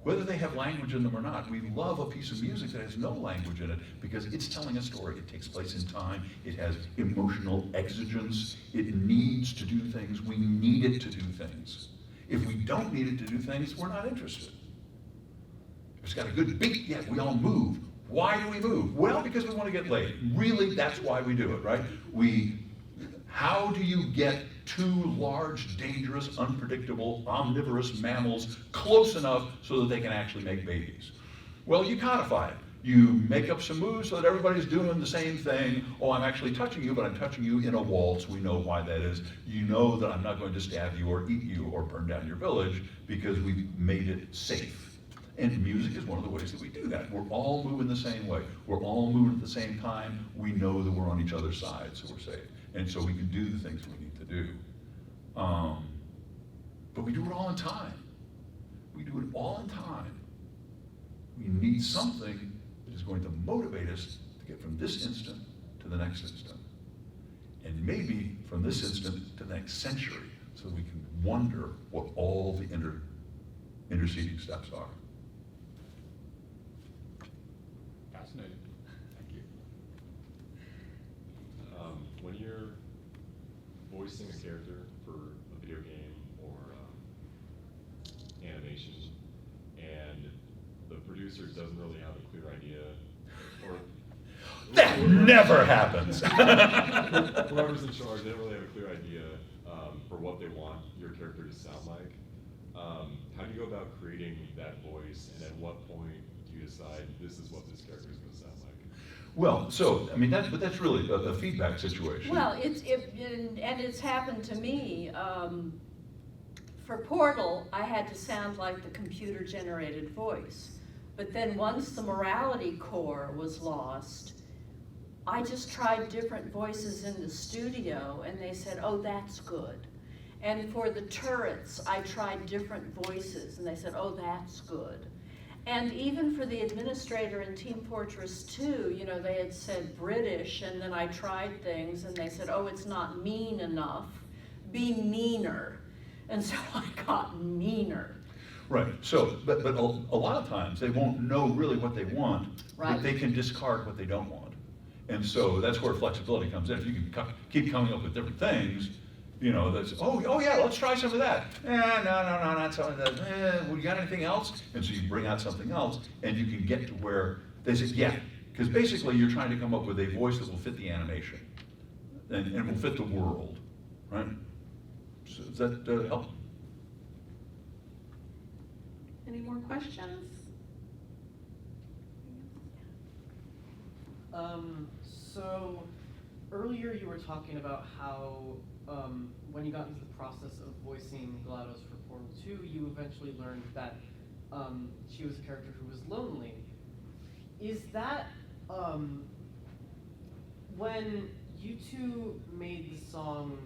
whether they have language in them or not. We love a piece of music that has no language in it because it's telling a story. It takes place in time. It has emotional exigence. It needs to do things. We need it to do things. If we don't need it to do things, we're not interested. If it's got a good beat, yeah, we all move. Why do we move? Well, because we want to get laid. Really, that's why we do it, right? How do you get two large, dangerous, unpredictable, omnivorous mammals close enough so that they can actually make babies? Well, you codify it. You make up some moves so that everybody's doing the same thing. Oh, I'm actually touching you, but I'm touching you in a waltz. We know why that is. You know that I'm not going to stab you or eat you or burn down your village because we've made it safe. And music is one of the ways that we do that. We're all moving the same way. We're all moving at the same time. We know that we're on each other's side, so we're safe. And so we can do the things we need to do. But we do it all in time. We do it all in time. We need something that is going to motivate us to get from this instant to the next instant. And maybe from this instant to the next century, so we can wonder what all the interceding steps are. Fascinating. Thank you. When you're voicing a character for a video game or animation, and the producer doesn't really have a clear idea, or That never happens. whoever's in charge, they don't really have a clear idea for what they want your character to sound like. How do you go about creating that voice, and at what point do you decide this is what this character is going to sound like? Well, that's really a feedback situation. Well, it's happened to me. For Portal, I had to sound like the computer-generated voice. But then once the morality core was lost, I just tried different voices in the studio, and they said, oh, that's good. And for the turrets, I tried different voices, and they said, oh, that's good. And even for the administrator in Team Fortress 2, they had said British, and then I tried things, and they said, oh, it's not mean enough, be meaner. And so I got meaner. Right, so, but a lot of times, they won't know really what they want, Right. but they can discard what they don't want. And so that's where flexibility comes in. If you can keep coming up with different things, You know, that's, oh yeah, let's try some of that. No, not some of that. Well, you got anything else? And so you bring out something else, and you can get to where they say, yeah, because basically you're trying to come up with a voice that will fit the animation and will fit the world, right? So does that help? Any more questions? So earlier you were talking about how when you got into the process of voicing GLaDOS for Portal 2, you eventually learned that she was a character who was lonely. Is that when you two made the song,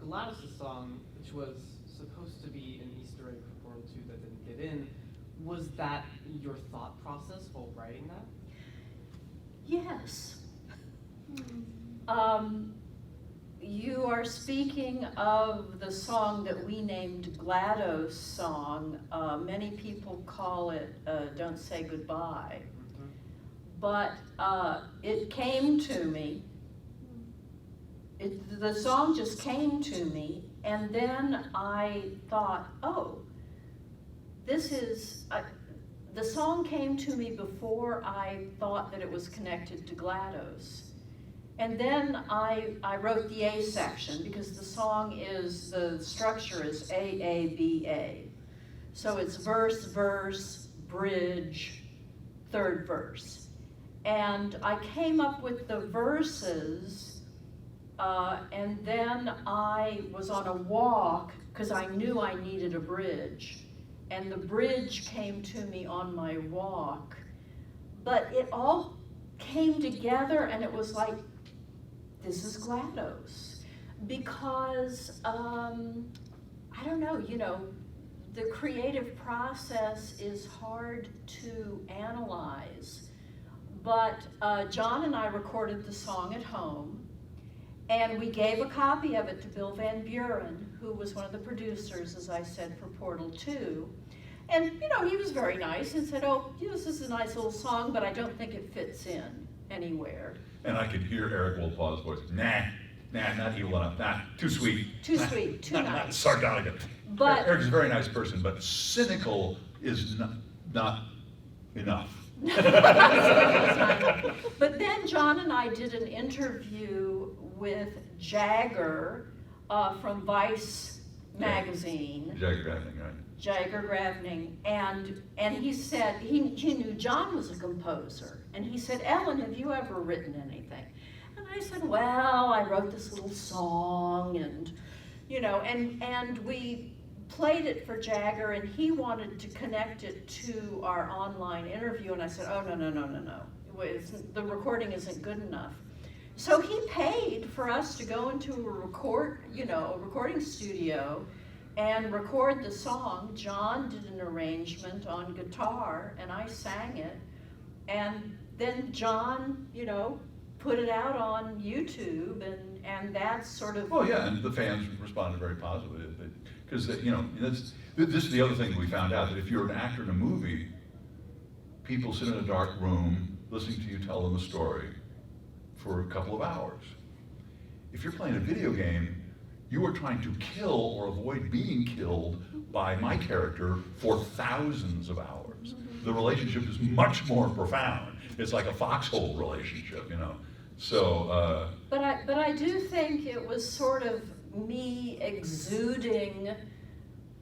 GLaDOS' song, which was supposed to be an Easter egg for Portal 2 that didn't get in, was that your thought process while writing that? Yes. You are speaking of the song that we named GLaDOS song. Many people call it Don't Say Goodbye. But it came to me, the song just came to me, and then I thought, oh, this is, the song came to me before I thought that it was connected to GLaDOS. And then I wrote the A section, because the song is, the structure is A-A-B-A. So it's verse, verse, bridge, third verse. And I came up with the verses, and then I was on a walk, because I knew I needed a bridge. And the bridge came to me on my walk. But it all came together, and it was like, this is GLaDOS. Because, I don't know, you know, the creative process is hard to analyze. But John and I recorded the song at home, and we gave a copy of it to Bill Van Buren, who was one of the producers, as I said, for Portal 2. And, you know, he was very nice and said, oh, you know, this is a nice little song, but I don't think it fits in anywhere. And I could hear Eric Wolpaw's voice, nah, not evil enough, nah, too sweet. Too sweet, too not nice. sardonic. But Eric's a very nice person, but cynical is not enough. But then John and I did an interview with Jagger from Vice magazine. Jagger Gravning, right? Jagger Gravning, and he said, he knew John was a composer, and he said, Ellen, have you ever written anything? And I said, well, I wrote this little song, and, you know, and we played it for Jagger, and he wanted to connect it to our online interview, and I said, oh, no. The recording isn't good enough. So he paid for us to go into a recording studio and record the song. John did an arrangement on guitar, and I sang it, and then John, you know, put it out on YouTube, and that's sort of... Oh yeah, and the fans responded very positively, because, you know, this is the other thing that we found out, that if you're an actor in a movie, people sit in a dark room listening to you tell them a story for a couple of hours. If you're playing a video game, you are trying to kill or avoid being killed by my character for thousands of hours. The relationship is much more profound. It's like a foxhole relationship, you know. So. But I do think it was sort of me exuding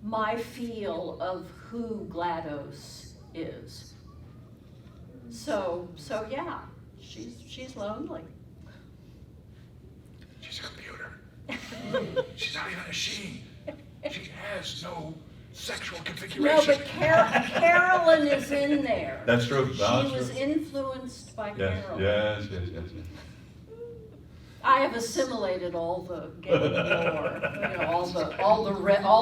my feel of who GLaDOS is. So yeah, she's lonely. She's a computer. She's not even a she. She has no sexual configuration. No, but Carolyn is in there. That's true. She That's was true. influenced by Yes, Carolyn. yes. I have assimilated all the game lore, you know, all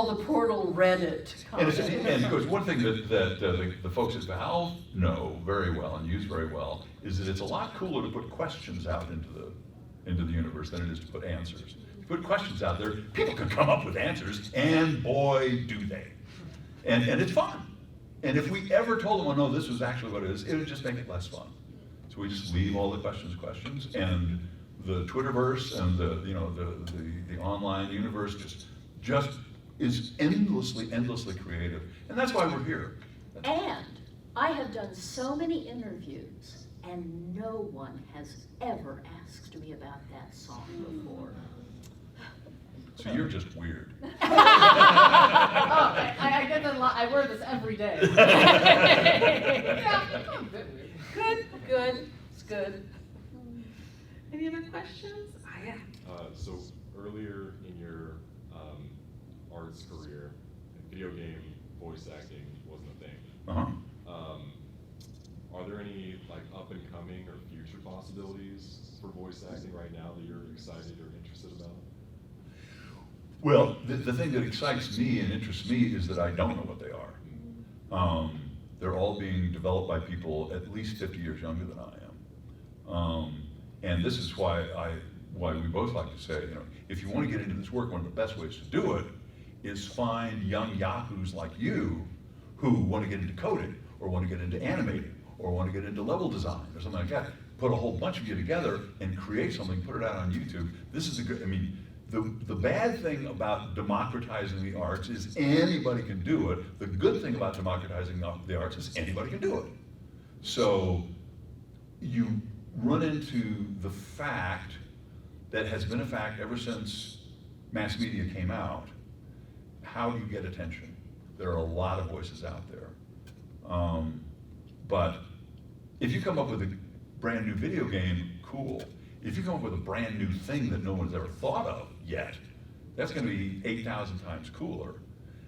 the Portal Reddit And, comments. and of course, one thing that the folks at Valve know very well and use very well is that it's a lot cooler to put questions out into the universe than it is to put answers. You put questions out there, people can come up with answers, and boy, do they. And it's fun. And if we ever told them, oh no, this was actually what it is, it would just make it less fun. So we just leave all the questions, and the Twitterverse and the online universe just is endlessly creative. And that's why we're here. And I have done so many interviews, and no one has ever asked me about that song before. So you're just weird. I get that a lot. I wear this every day. Yeah, I'm a bit weird. Good, it's good. Any other questions? Yeah. So earlier in your arts career, video game voice acting wasn't a thing. Uh-huh. Are there any like up and coming or future possibilities for voice acting right now that you're excited or interested about? Well, the thing that excites me and interests me is that I don't know what they are. They're all being developed by people at least 50 years younger than I am. And this is why we both like to say, if you want to get into this work, one of the best ways to do it is find young yahoos like you who want to get into coding, or want to get into animating, or want to get into level design, or something like that. Put a whole bunch of you together and create something, put it out on YouTube. This is the bad thing about democratizing the arts is anybody can do it. The good thing about democratizing the arts is anybody can do it. So you run into the fact that has been a fact ever since mass media came out. How do you get attention? There are a lot of voices out there. But if you come up with a brand new video game, cool. If you come up with a brand new thing that no one's ever thought of yet, that's going to be 8,000 times cooler.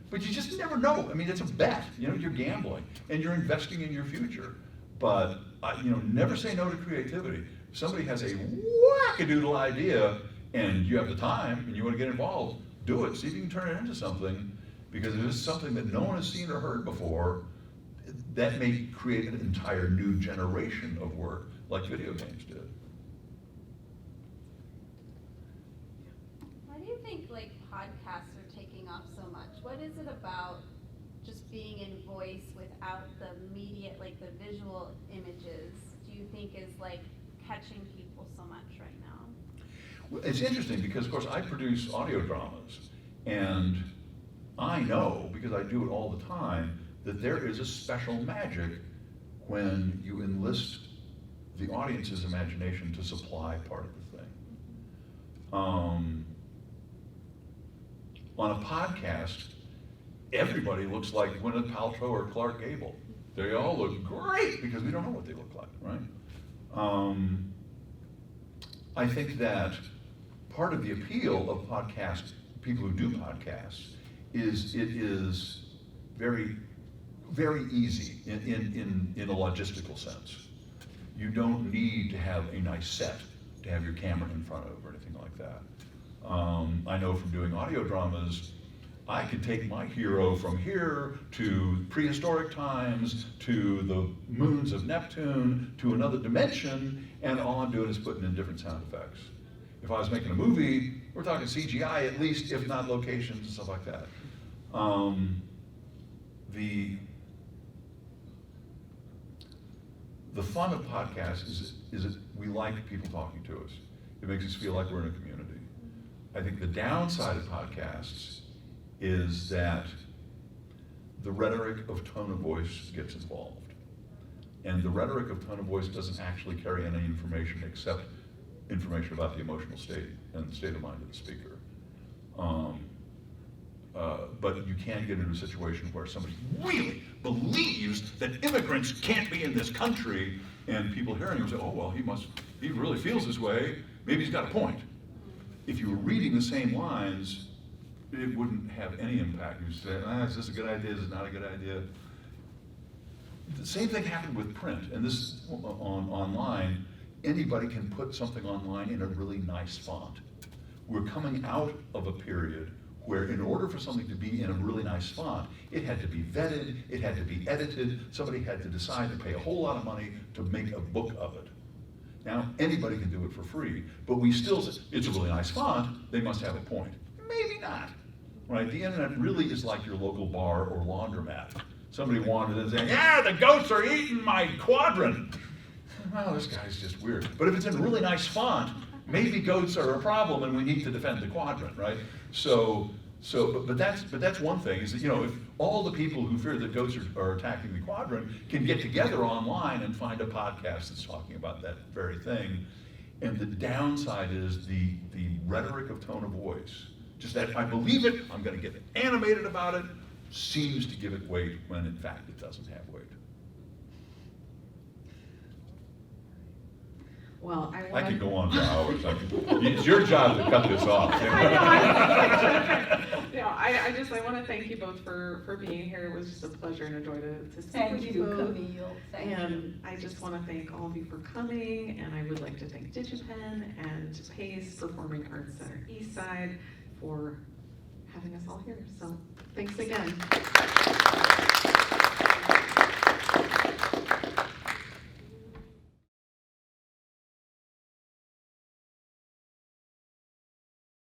But you just never know. It's a bet. You're gambling and you're investing in your future. But never say no to creativity. If somebody has a wackadoodle idea and you have the time and you want to get involved, do it. See if you can turn it into something, because if it's something that no one has seen or heard before, that may create an entire new generation of work like video games did. Why do you think podcasts are taking off so much? What is it about just being in voice without the immediate, the visual images, do you think is catching people so much right now? Well, it's interesting because, of course, I produce audio dramas, and I know, because I do it all the time, that there is a special magic when you enlist the audience's imagination to supply part of the thing. On a podcast, everybody looks like Gwyneth Paltrow or Clark Gable. They all look great because we don't know what they look like, right? I think that part of the appeal of podcasts, people who do podcasts, is it is very, very easy in a logistical sense. You don't need to have a nice set to have your camera in front of or anything like that. I know from doing audio dramas, I could take my hero from here to prehistoric times, to the moons of Neptune, to another dimension, and all I'm doing is putting in different sound effects. If I was making a movie, we're talking CGI at least, if not locations and stuff like that. The fun of podcasts is that we like people talking to us. It makes us feel like we're in a community. I think the downside of podcasts is that the rhetoric of tone of voice gets involved. And the rhetoric of tone of voice doesn't actually carry any information except information about the emotional state and the state of mind of the speaker. But you can get into a situation where somebody really believes that immigrants can't be in this country, and people hearing him say, oh, well, he really feels this way, maybe he's got a point. If you were reading the same lines, it wouldn't have any impact. You say, is this a good idea, is this not a good idea? The same thing happened with print, and this is online. Anybody can put something online in a really nice font. We're coming out of a period where in order for something to be in a really nice font, it had to be vetted, it had to be edited, somebody had to decide to pay a whole lot of money to make a book of it. Now, anybody can do it for free, but we still say, it's a really nice font, they must have a point. Maybe not, right? The internet really is like your local bar or laundromat. Somebody wanted to say, yeah, the goats are eating my quadrant. Well, this guy's just weird. But if it's in a really nice font, maybe goats are a problem and we need to defend the quadrant, right? But that's one thing, is that, you know, if all the people who fear that goats are attacking the quadrant can get together online and find a podcast that's talking about that very thing. And the downside is the rhetoric of tone of voice. Just that I believe it, I'm gonna get animated about it, seems to give it weight when in fact it doesn't have weight. Well, I could go on for hours. It's your job to cut this off. I want to thank you both for being here. It was just a pleasure and a joy to speak Thank with you, both. Camille. Thank you. And I just want to thank all of you for coming, and I would like to thank DigiPen and PACE Performing Arts Center Eastside for having us all here. So thanks again.